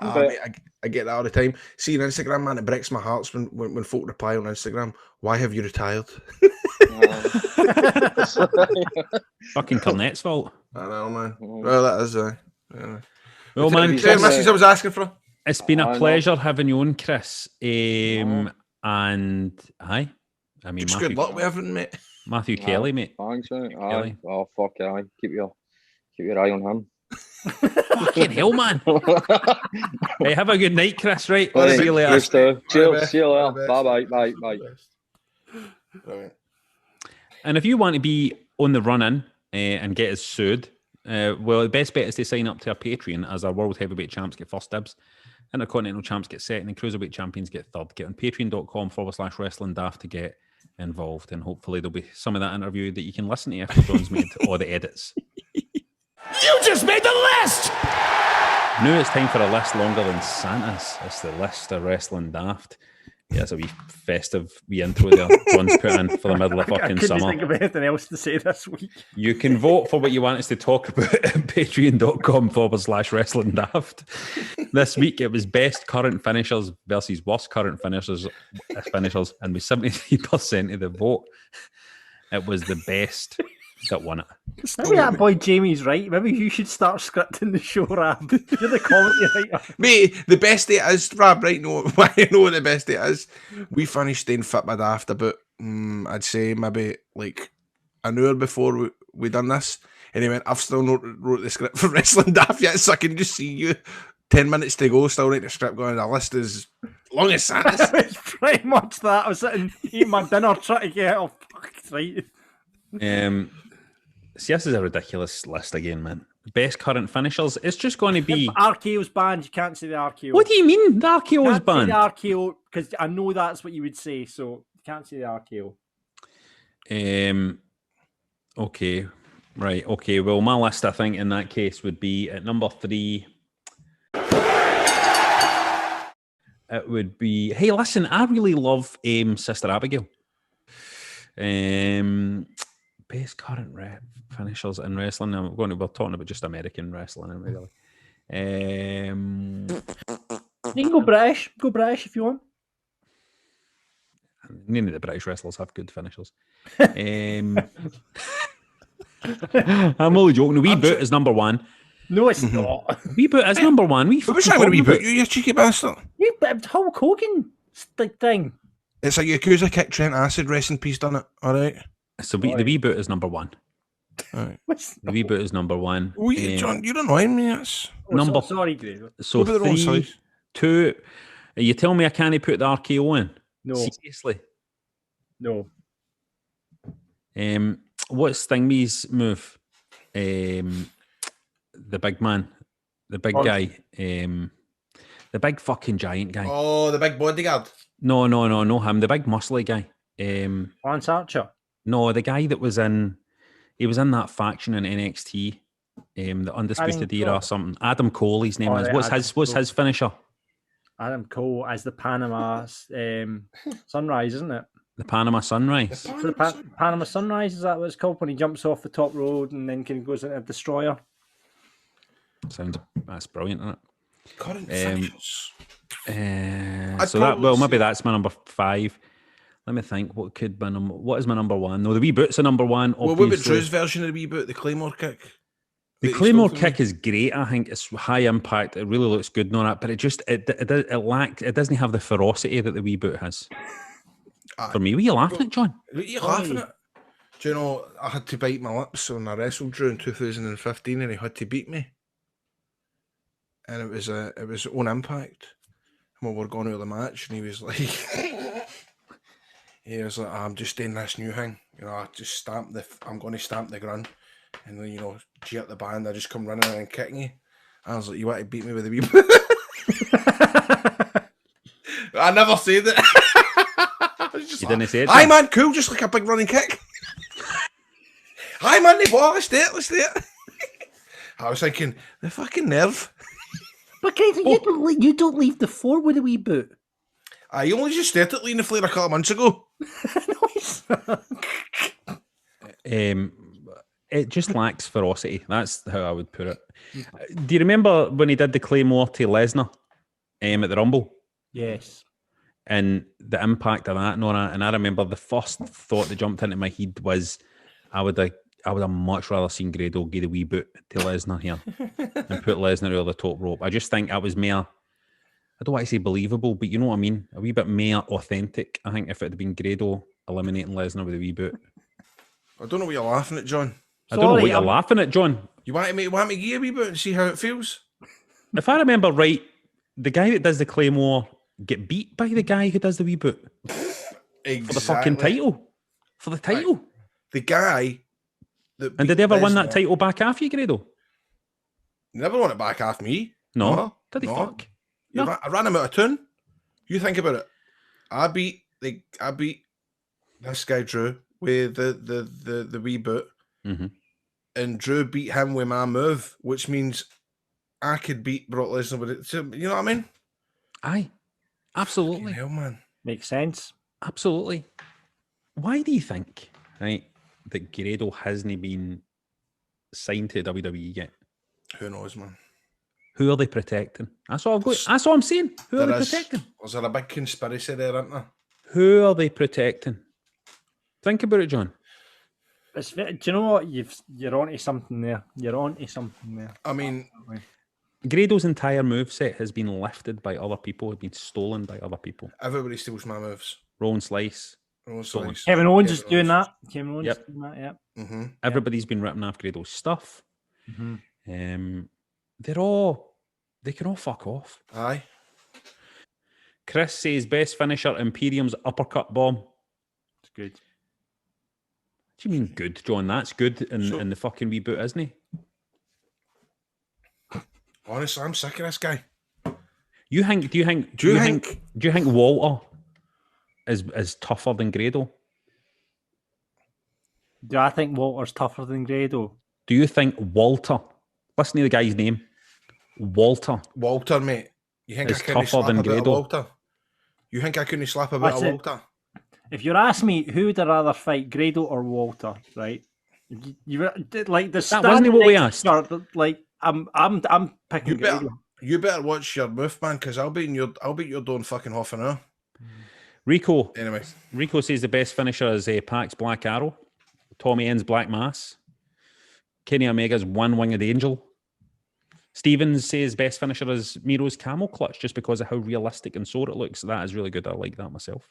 Mate, I get that all the time. See, on Instagram, man, it breaks my heart when folk reply on Instagram, "Why have you retired?" Fucking Cornet's fault. I know, man. Well, that is. Well, man, Chris, message I was asking for. It's been a pleasure having you on, Chris. And hi, I mean, good luck with everything, mate. Mathew Kelly, mate. Thanks, mate. Oh, fuck it, aye. Keep your eye on him. Fucking hell, man. Hey, have a good night, Chris, right? See you later. Cheers. See you later. Bye. Right. And if you want to be on the run-in and get us sued, well, the best bet is to sign up to our Patreon, as our World Heavyweight Champs get first dibs, Intercontinental Champs get second, and Cruiserweight Champions get third. Get on patreon.com/wrestling daft to get involved, and hopefully there'll be some of that interview that you can listen to after John's made all the edits. You just made the list! Now it's time for a list longer than Santa's. It's the List of Wrestling Daft. Yeah, it's a wee festive intro there John's put in for the middle of fucking summer. I couldn't think of anything else to say this week. You can vote for what you want us to talk about at patreon.com/wrestling daft. This week it was best current finishers versus worst current finishers, and with 73% of the vote, it was the best that won it. Maybe that boy Jamie's right. Maybe you should start scripting the show, Rab. You're the comedy writer. Mate, the best day is, Rab, right? No, why I know what the best day is. We finished staying fit by daft about, I'd say maybe like an hour before we done this. And he went, "I've still not wrote the script for Wrestling Daft yet, so I can just see you 10 minutes to go, still write the script going, the list is long as Santa's." It's pretty much that. I was sitting eating my dinner trying to get it all fucked right. See, this is a ridiculous list again, man. Best current finishers. It's just going to be. RKO's banned. You can't say the RKO. What do you mean? The RKO is Can't say banned. the RKO because I know that's what you would say. So you can't say the RKO. Okay. Right. Okay. Well, my list, I think, in that case, would be at number 3. It would be. Hey, listen, I really love Sister Abigail. Best current finishers in wrestling. We're talking about just American wrestling, really. You can go British. Go British if you want. None of the British wrestlers have good finishers. I'm only joking. The Wee Boot is number 1. No, it's not. Wee Boot is number 1. What's wrong with a Wee Boot? You cheeky bastard. You Hulk Hogan thing. It's a Yakuza kick. Trent Acid, rest in peace, done it. All right. So the Wee Boot is number 1. All right. The Wee Boot is number 1. John, you're annoying me. That's... Number. Sorry, Grado. So 3, 2. You tell me I can't put the RKO in? No. Seriously? No. What's Stingme's move? The big man, the big guy, the big fucking giant guy. Oh, the big bodyguard. No, him. The big muscly guy. Lance Archer. No, the guy that was in. He was in that faction in NXT, the Undisputed Era or something. Adam Cole, his name is. What's his finisher? Adam Cole as the Panama Sunrise, isn't it? The Panama Sunrise. The Panama Sunrise, is that what it's called when he jumps off the top road and then kind of goes into a destroyer? That's brilliant, isn't it? Current finishers. Maybe that's my number 5. Let me think. What is my number 1? No, the Wee Boot's a number 1. Well, what about Drew's version of the Wee Boot, the Claymore kick? The Claymore kick is great. I think it's high impact. It really looks good and all that, but it doesn't have the ferocity that the Wee Boot has. For me, what are you laughing at, John? What are you laughing at? Do you know, I had to bite my lips when I wrestled Drew in 2015 and he had to beat me. And it was on impact. And we were going out of the match and he was like, I'm just doing this new thing. You know, I'm going to stamp the ground. And then, G up the band, I just come running in and kicking you. I was like, you want to beat me with a wee bit? I never said it. You didn't say it? Hi man, cool, just like a big running kick. Hi man, let's do it. I was thinking, the fucking nerve. But Grado, you don't leave the floor with a Wee Boot. I only just started leaning the flare a couple of months ago. It just lacks ferocity. That's how I would put it. Do you remember when he did the Claymore to Lesnar at the Rumble? Yes. And the impact of that and all that. And I remember the first thought that jumped into my head was I would have much rather seen Grado give the Wee Boot to Lesnar here and put Lesnar over the top rope. I just think I was more, I don't want to say believable, but you know what I mean? A wee bit more authentic. I think if it had been Grado eliminating Lesnar with a Wee Boot. I don't know what you're laughing at, John. I don't know what you're laughing at, John. You want me to give you a Wee Boot and see how it feels? If I remember right, the guy that does the Claymore get beat by the guy who does the Wee Boot. Exactly. For the fucking title. For the title. Right. The guy that and did they ever win that title back after you, Grado? Never won it back after me. No. Did he fuck? No. I ran him out of tune. You think about it. I beat this guy Drew with the Wee Boot. Mm-hmm. And Drew beat him with my move, which means I could beat Brock Lesnar with it. So, you know what I mean? Aye. Absolutely. Hell, man. Makes sense. Absolutely. Why do you think, right, that Grado hasn't been signed to WWE yet? Who knows, man? Who are they protecting? That's all I'm saying. Who are they protecting? Was there a big conspiracy there, isn't there? Who are they protecting? Think about it, John. Do you know what? You're onto something there. I mean, Grado's entire moveset has been lifted by other people, has been stolen by other people. Everybody steals my moves. Rowan Slice. Kevin Owens is doing that. Kevin Owens is doing that, yeah. Mm-hmm. Everybody's been ripping off Grado's stuff. Mm-hmm. They can all fuck off. Aye. Chris says best finisher, Imperium's uppercut bomb. It's good. What do you mean good, John? That's good in the fucking Wee Boot, isn't he? Honestly, I'm sick of this guy. Do you think Walter is tougher than Grado? Do I think Walter's tougher than Grado? Do you think Walter? Listen to the guy's name. Walter, mate. You think is I couldn't tougher slap than about a Grado? Walter? You think I couldn't slap about That's a it. Walter? If you're asking me who would I rather fight, Grado or Walter, right? You like the That wasn't what we asked. Like I'm picking Grado. You better watch your move, man, because I'll be in your door in fucking half an hour. Rico Anyway, says the best finisher is Pac's Black Arrow. Tommy N's Black Mass. Kenny Omega's One Winged Angel. Stevens says best finisher is Miro's Camel Clutch just because of how realistic and sore it looks. That is really good. I like that myself.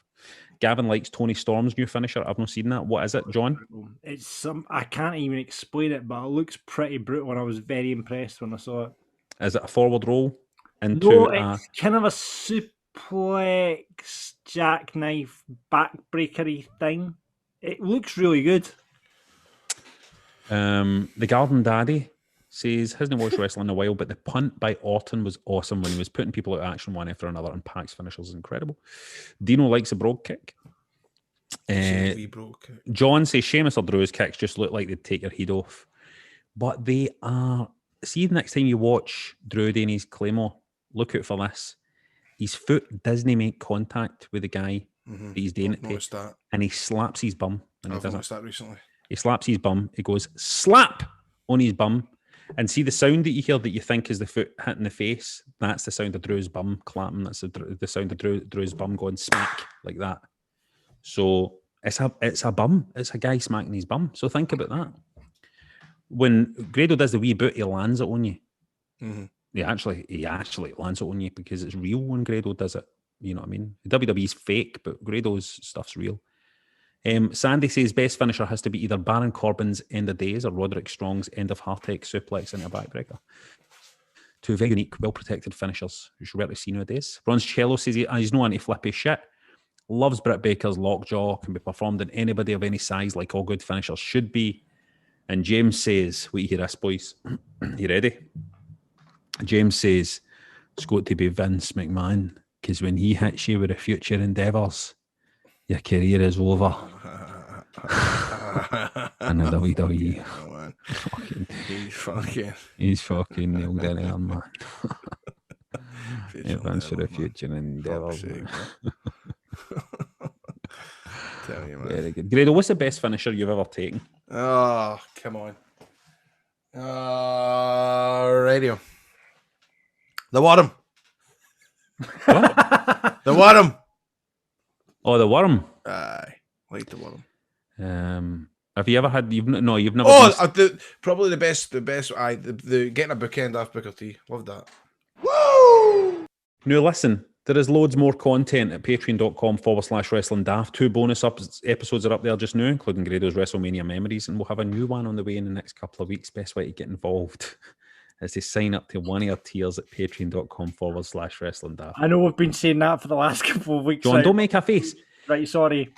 Gavin likes Tony Storm's new finisher. I've not seen that. What is it, John? It's I can't even explain it, but it looks pretty brutal, and I was very impressed when I saw it. Is it a forward roll into No, it's kind of a suplex jackknife backbreakery thing. It looks really good. The Garden Daddy says hasn't watched wrestling in a while, but the punt by Orton was awesome when he was putting people out of action one after another, and Pac's finishers is incredible. Dino likes a brogue kick. John says Sheamus or Drew's kicks just look like they'd take your head off, but they are. See, the next time you watch Drew doing his Claymore, look out for this. His foot doesn't make contact with the guy that he's doing it to, and he slaps his bum. And I've noticed that recently. He slaps his bum. He goes slap on his bum, and see the sound that you hear that you think is the foot hitting the face. That's the sound of Drew's bum clapping. That's the sound of Drew's bum going smack like that. So it's a bum. It's a guy smacking his bum. So think about that. When Grado does the wee boot, he lands it on you. Mm-hmm. He actually lands it on you because it's real when Grado does it. You know what I mean? WWE's fake, but Grado's stuff's real. Sandy says best finisher has to be either Baron Corbin's End of Days or Roderick Strong's End of Heartache suplex into a backbreaker. Two very unique, well-protected finishers, which you rarely see nowadays. Bronzello says he's no anti-flippy shit. Loves Britt Baker's lockjaw, can be performed in anybody of any size like all good finishers should be. And James says, wait, you hear this, boys? You ready? James says, it's got to be Vince McMahon, because when he hits you with the future endeavours, your career is over. And the WWE. Oh, man. He's fucking nailed it there, man. Vince for the future endeavours. Tell you, man. Very good. Grado, what's the best finisher you've ever taken? Oh, come on. Radio. The Worm. What? The Worm. Oh, the Worm. Aye, like the Worm. Have you ever had? You've never. Oh, probably the best. Aye, the getting a bookend off Booker T. Love that. Woo! Now listen, there is loads more content at patreon.com/wrestling daft. 2 bonus episodes are up there just now, including Grado's WrestleMania memories, and we'll have a new one on the way in the next couple of weeks. Best way to get involved is to sign up to one of our tiers at patreon.com/wrestling daft. I know we've been saying that for the last couple of weeks. John, don't make a face. Right, sorry.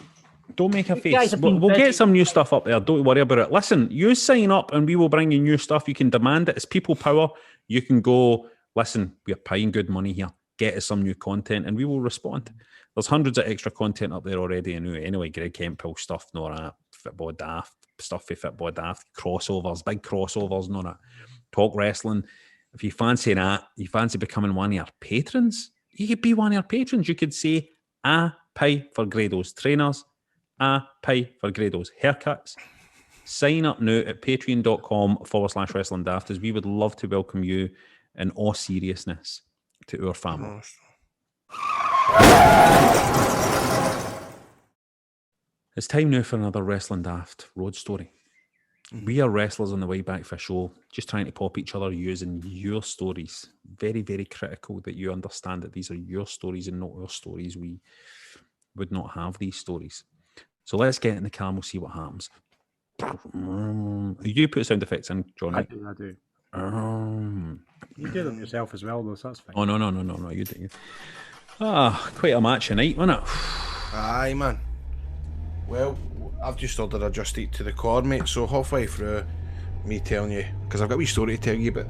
Don't make a face. We'll get some new stuff up there. Don't worry about it. Listen, you sign up and we will bring you new stuff. You can demand it. It's people power. You can go, listen, we're paying good money here. Get us some new content and we will respond. There's hundreds of extra content up there already. Anyway, Greg Kempill stuff, no that. Football Daft, stuff for Football Daft, crossovers, big crossovers, no that. Talk wrestling. If you fancy that, you fancy becoming one of your patrons, you could be one of your patrons. You could say, I pay for Grado's trainers. I pay for Grado's haircuts. Sign up now at patreon.com/wrestling daft, as we would love to welcome you in all seriousness to our family. It's time now for another Wrestling Daft road story. We are wrestlers on the way back for a show, just trying to pop each other using your stories. Very, very critical that you understand that these are your stories and not our stories. We would not have these stories. So let's get in the car and we'll see what happens. You put sound effects in, John. I do. You do them yourself as well, though, so that's fine. Oh, no, you do. Quite a match tonight, wasn't it? Aye, man. Well, I've just ordered a Just Eat to the cord, mate, so halfway through me telling you, because I've got a wee story to tell you, but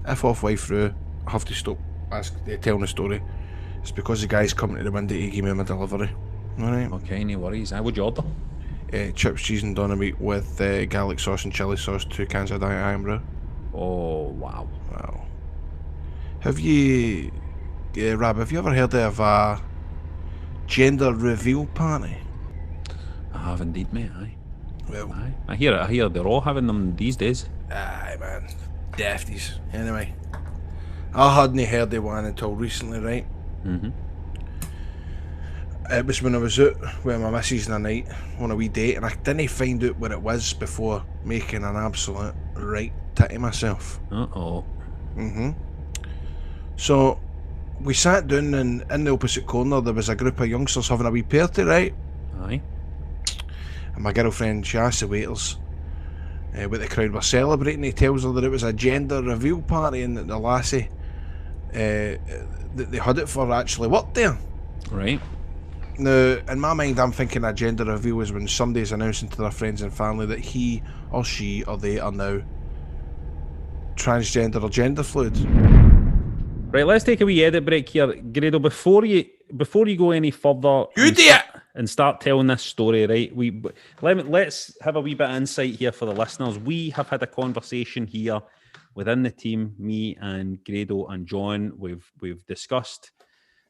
if halfway through I have to stop telling the story. It's because the guy's coming to the window to give me my delivery. Alright. Okay, no worries. What'd you order? Chips, cheese and dynamite with garlic sauce and chilli sauce, 2 cans of Diet Iron Brew. Oh, wow. Wow. Have you, Rab, have you ever heard of a gender reveal party? I have indeed, mate, aye. Well, Aye. I hear they're all having them these days. aye, man. Dafties. Anyway, I hadn't heard of one until recently, right? Mm-hmm. It was when I was out with my missus in a night on a wee date, and I didn't find out what it was before making an absolute right tit of myself. Uh-oh. So we sat down, and in the opposite corner there was a group of youngsters having a wee party, right? Aye. And my girlfriend, she asked the waiters what the crowd were celebrating. He tells her that it was a gender reveal party and that the lassie that they had it for actually worked there. Right. Now, in my mind, I'm thinking a gender reveal is when somebody's announcing to their friends and family that he or she or they are now transgender or gender fluid. Right, let's take a wee edit break here. Grado, before you go any further and start telling this story, right? Let's have a wee bit of insight here for the listeners. We have had a conversation here within the team, me and Grado and John. We've discussed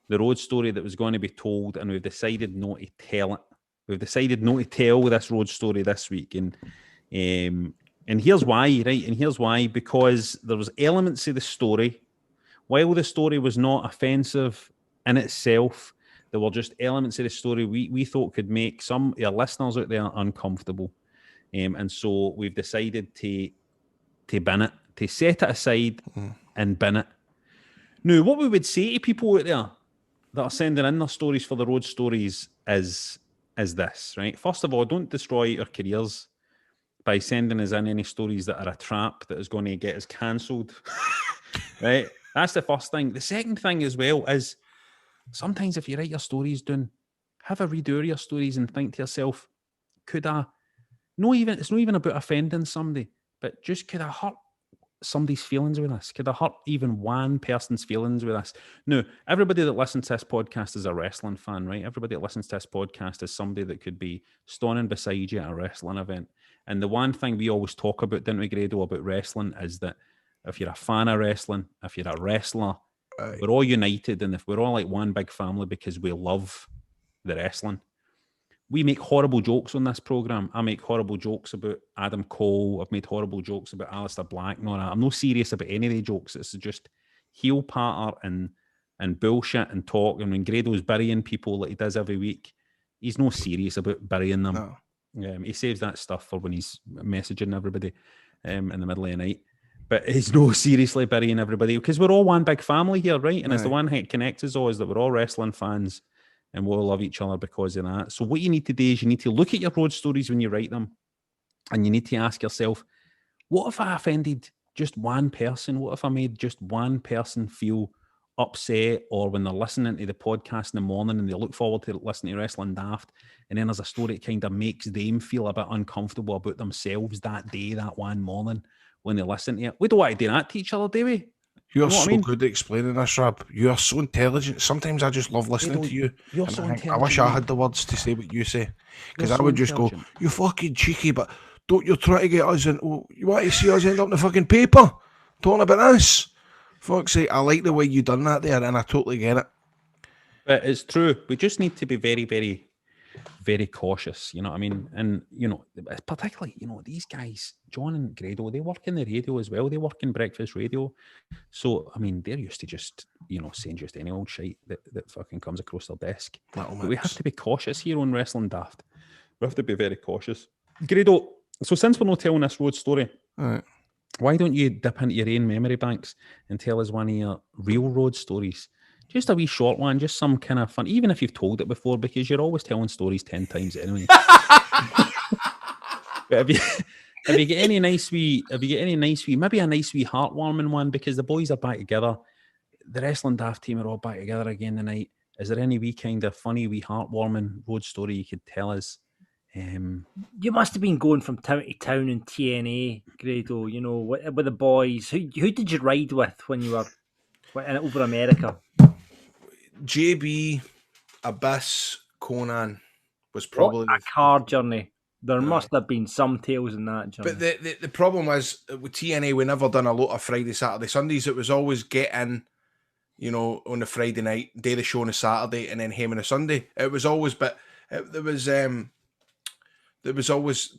the road story that was going to be told, and we've decided not to tell it. We've decided not to tell this road story this week, and here's why, right? And here's why, because there was elements of the story. While the story was not offensive in itself, there were just elements of the story we thought could make some of our listeners out there uncomfortable. And so we've decided to bin it, to set it aside and bin it. Now, what we would say to people out there that are sending in their stories for the road stories is this, right? First of all, don't destroy our careers by sending us in any stories that are a trap that is going to get us cancelled, right? That's the first thing. The second thing as well is sometimes if you write your stories down, have a redo of your stories and think to yourself, it's not even about offending somebody, but just could I hurt somebody's feelings with this? Could I hurt even one person's feelings with this? No, everybody that listens to this podcast is a wrestling fan, right? Everybody that listens to this podcast is somebody that could be standing beside you at a wrestling event. And the one thing we always talk about, didn't we, Grado, about wrestling is that if you're a fan of wrestling, if you're a wrestler, we're all united, and if we're all like one big family because we love the wrestling. We make horrible jokes on this program. I make horrible jokes about Adam Cole. I've made horrible jokes about Aleister Black and all that. I'm not serious about any of the jokes. It's just heel patter and bullshit and talk. And when Grado's burying people like he does every week, he's not serious about burying them. No. He saves that stuff for when he's messaging everybody in the middle of the night. But he's no seriously burying everybody because we're all one big family here, right? And it's the one thing that connects us all is that we're all wrestling fans and we all love each other because of that. So what you need to do is you need to look at your road stories when you write them, and you need to ask yourself, what if I offended just one person? What if I made just one person feel upset, or when they're listening to the podcast in the morning and they look forward to listening to Wrestling Daft, and then there's a story that kind of makes them feel a bit uncomfortable about themselves that day, that one morning, when they listen to it. We don't want to do that to each other, do we? You're so good at explaining this, Rab. You are so intelligent. Sometimes I just love listening to you. You're so intelligent. I wish I had the words to say what you say. Because I would just go, you fucking cheeky, but don't you try to get us in. Oh, you want to see us end up in the fucking paper talking about this? Fuck's sake, I like the way you done that there, and I totally get it. But it's true. We just need to be very, very, very cautious, you know what I mean? And, you know, particularly, you know, these guys, John and Grado, they work in the radio as well. They work in breakfast radio. So, I mean, they're used to just, you know, saying just any old shite that fucking comes across their desk. But we have to be cautious here on Wrestling Daft. We have to be very cautious. Grado, so since we're not telling this road story, why don't you dip into your own memory banks and tell us one of your real road stories? Just a wee short one, just some kind of fun, even if you've told it before, because you're always telling stories 10 times anyway. But if you get any nice wee, maybe a nice wee heartwarming one, because the boys are back together, the Wrestling Daft team are all back together again tonight. Is there any wee kind of funny wee heartwarming road story you could tell us? You must have been going from town to town in TNA, Grado, you know, with the boys. Who did you ride with when you And over America. JB, Abyss, Conan was What probably a car journey. There must have been some tales in that journey. But the problem was with TNA, we never done a lot of Friday, Saturday, Sundays. It was always get in, you know, on the Friday night, day the show on a Saturday, and then him on a Sunday. It was always, there was always,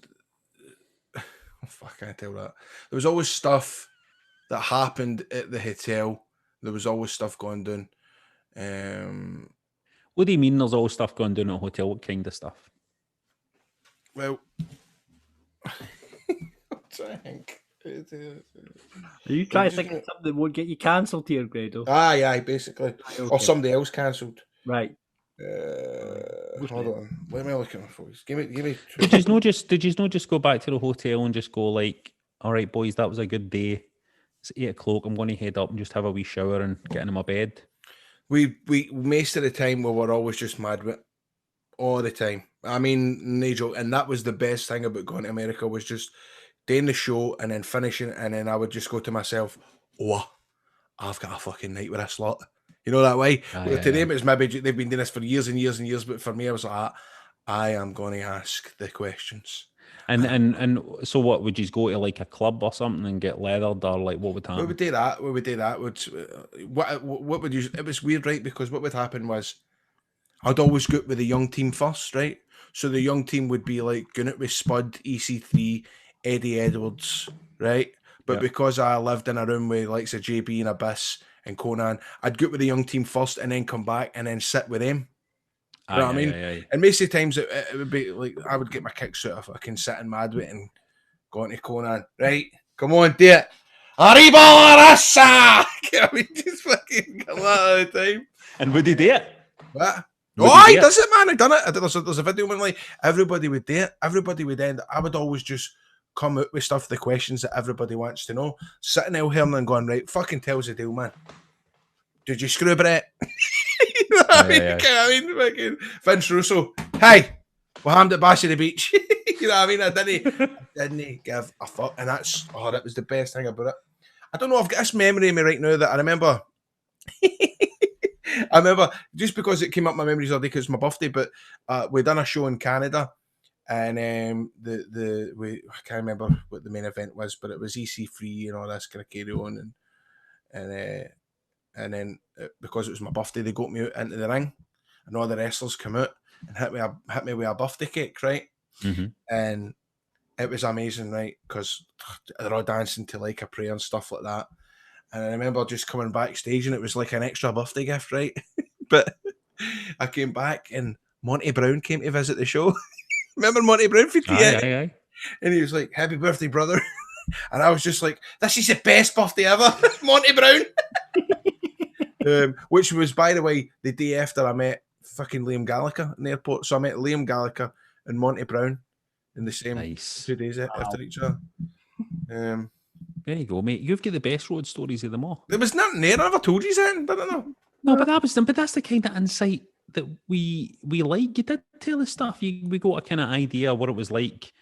oh, fuck, I can't tell that. There was always stuff that happened at the hotel. There was always stuff going down. What do you mean there's always stuff going down at a hotel? What kind of stuff? Well, I'm trying to think. Are you trying to think of something that won't get you cancelled here, Grado? Aye, basically. Okay. Or somebody else cancelled. Right. Hold on. Let me look at my phones. Give me. Did you not just go back to the hotel and just go like, all right, boys, that was a good day. It's 8:00. I'm going to head up and just have a wee shower and get into my bed. We most of the time we were always just mad with it. All the time. I mean, Nigel, and that was the best thing about going to America was just doing the show and then finishing, and then I would just go to myself, oh, I've got a fucking night with this lot. You know that way? To them, it's maybe they've been doing this for years and years and years, but for me, I was like, I am going to ask the questions. And so what, would you go to like a club or something and get leathered, or like what would happen? We would do that. What would you? It was weird, right? Because what would happen was I'd always go with the young team first, right? So the young team would be like going out with Spud, EC3, Eddie Edwards, right? But because I lived in a room with like say JB and Abyss and Conan, I'd go with the young team first and then come back and then sit with them. You know what I mean? And most of the times it would be like I would get my kicks out if I can sit in mad with it and go into Conan. Right? Come on, do it. Arriba la raza! I mean, just fucking come out all the time. And would he do it? What? Oh, he does it, man. I done it. There's a video when like everybody would do it. Everybody would end. I would always just come out with stuff, the questions that everybody wants to know. Sitting out here and going, right, fucking tells the deal, man. Did you screw Brett? You know what I mean? Fucking Vince Russo. Hey, we hammed at Bash of the Beach. You know what I mean? I didn't give a fuck. And that was the best thing about it. I don't know, I've got this memory of me right now that I remember. I remember just because it came up my memories all day because it's my birthday, but we done a show in Canada, and I can't remember what the main event was, but it was EC3 and all this kind of carry on, and then because it was my birthday, they got me out into the ring, and all the wrestlers come out and hit me with a birthday cake, right? Mm-hmm. And it was amazing, right? Because they're all dancing to like a prayer and stuff like that. And I remember just coming backstage and it was like an extra birthday gift, right? But I came back and Monty Brown came to visit the show. Remember Monty Brown for Aye. And he was like, happy birthday, brother. And I was just like, this is the best birthday ever, Monty Brown. Which was, by the way, the day after I met fucking Liam Gallagher in the airport. So I met Liam Gallagher and Monty Brown in the same 2 days after each other. There you go, mate. You've got the best road stories of them all. There was nothing there. I never told you that. I don't know. No, but that's the kind of insight that we like. You did tell us stuff. We got a kind of idea of what it was like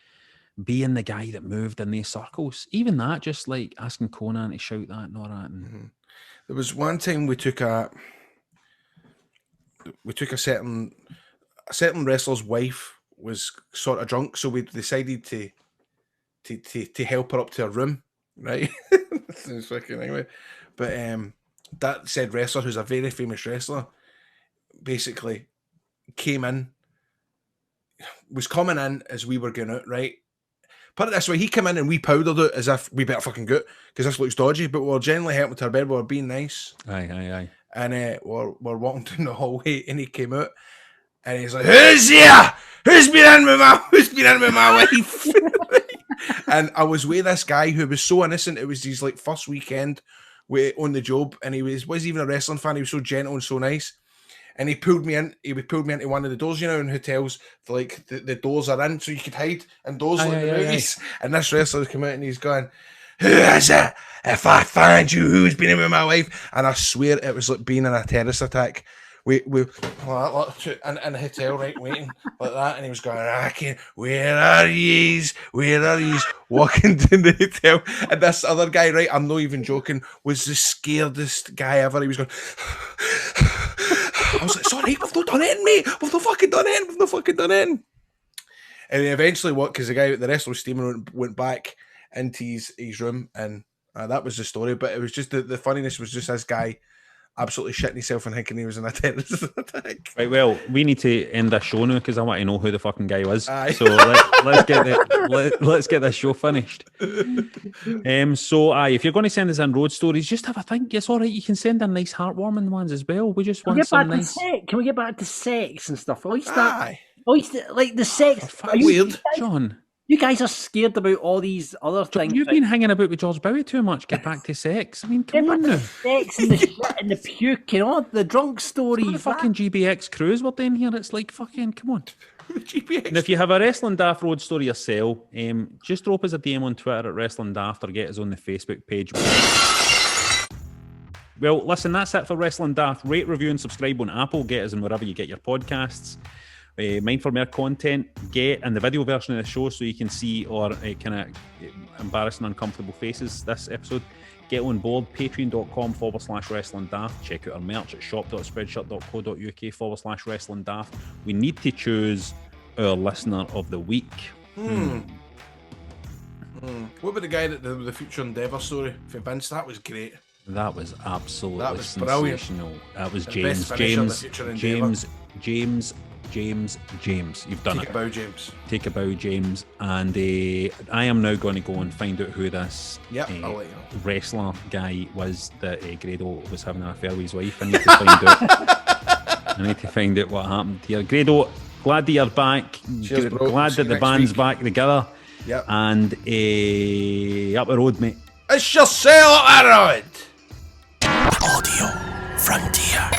being the guy that moved in these circles. Even that, just like asking Conan to shout that and all that. And... There was one time we took a certain wrestler's wife was sort of drunk, so we decided to help her up to her room, right? Sounds fucking anyway. But that said wrestler, who's a very famous wrestler, basically was coming in as we were going out, right? Put it this way, he came in and we powdered it as if we better fucking go because this looks dodgy, but we're generally helping to our bed, we're being nice. Aye. And we're walking down the hallway and he came out and he's like, who's here? Who's been in with my wife? And I was with this guy who was so innocent. It was his like first weekend on the job, and he wasn't even a wrestling fan. He was so gentle and so nice. And he pulled me into one of the doors, you know, in hotels, like the doors are in so you could hide indoors like the movies. And this wrestler's come out and he's going, who is it? If I find you, who's been in with my wife? And I swear it was like being in a terrorist attack. we in the hotel, right, waiting like that, and he was going, I can't, where are yous? Walking to the hotel, and this other guy, right, I'm not even joking, was the scaredest guy ever. He was going, I was like, sorry, we've not done it, mate. We've not fucking done it. And he eventually because the wrestler was steaming, went back into his room, and that was the story. But it was just the funniness was just this guy absolutely shitting himself and thinking he was in a terrorist attack. Right, well, we need to end this show now because I want to know who the fucking guy was. Aye. So let's get this show finished. If you're going to send us in road stories, just have a think. It's all right. You can send in nice, heartwarming ones as well. We just want some nice. Can we get back to sex and stuff? Like the sex. Weird, John. You guys are scared about all these other things. You've been hanging about with George Bowie too much. Get back to sex. I mean, come on now. Sex and the shit and the puke and all the drunk stories. The fucking GBX crews we're doing here. It's like fucking, come on. GBX. And if you have a Wrestling Daft road story yourself, just drop us a DM on Twitter at Wrestling Daft or get us on the Facebook page. Well, listen, that's it for Wrestling Daft. Rate, review, and subscribe on Apple. Get us in wherever you get your podcasts. Mind for more content, get in the video version of the show so you can see our kind of embarrassing, uncomfortable faces this episode. Get on board, patreon.com/Wrestling Daft. Check out our merch at shop.spreadshirt.co.uk/Wrestling Daft. We need to choose our listener of the week. What about the guy that the Future Endeavour story for Vince? That was great. That was absolutely sensational. That was James, you've done it. Take a bow, James. Take a bow, James. And I am now going to go and find out who this I'll let you know. wrestler guy was that Grado was having an affair with his wife. I need to find out. I need to find out what happened here. Grado, glad that you're back. Cheers, bro. Glad that the band's back together. Yep. And up the road, mate. It's yourself up the road. Audio Frontier.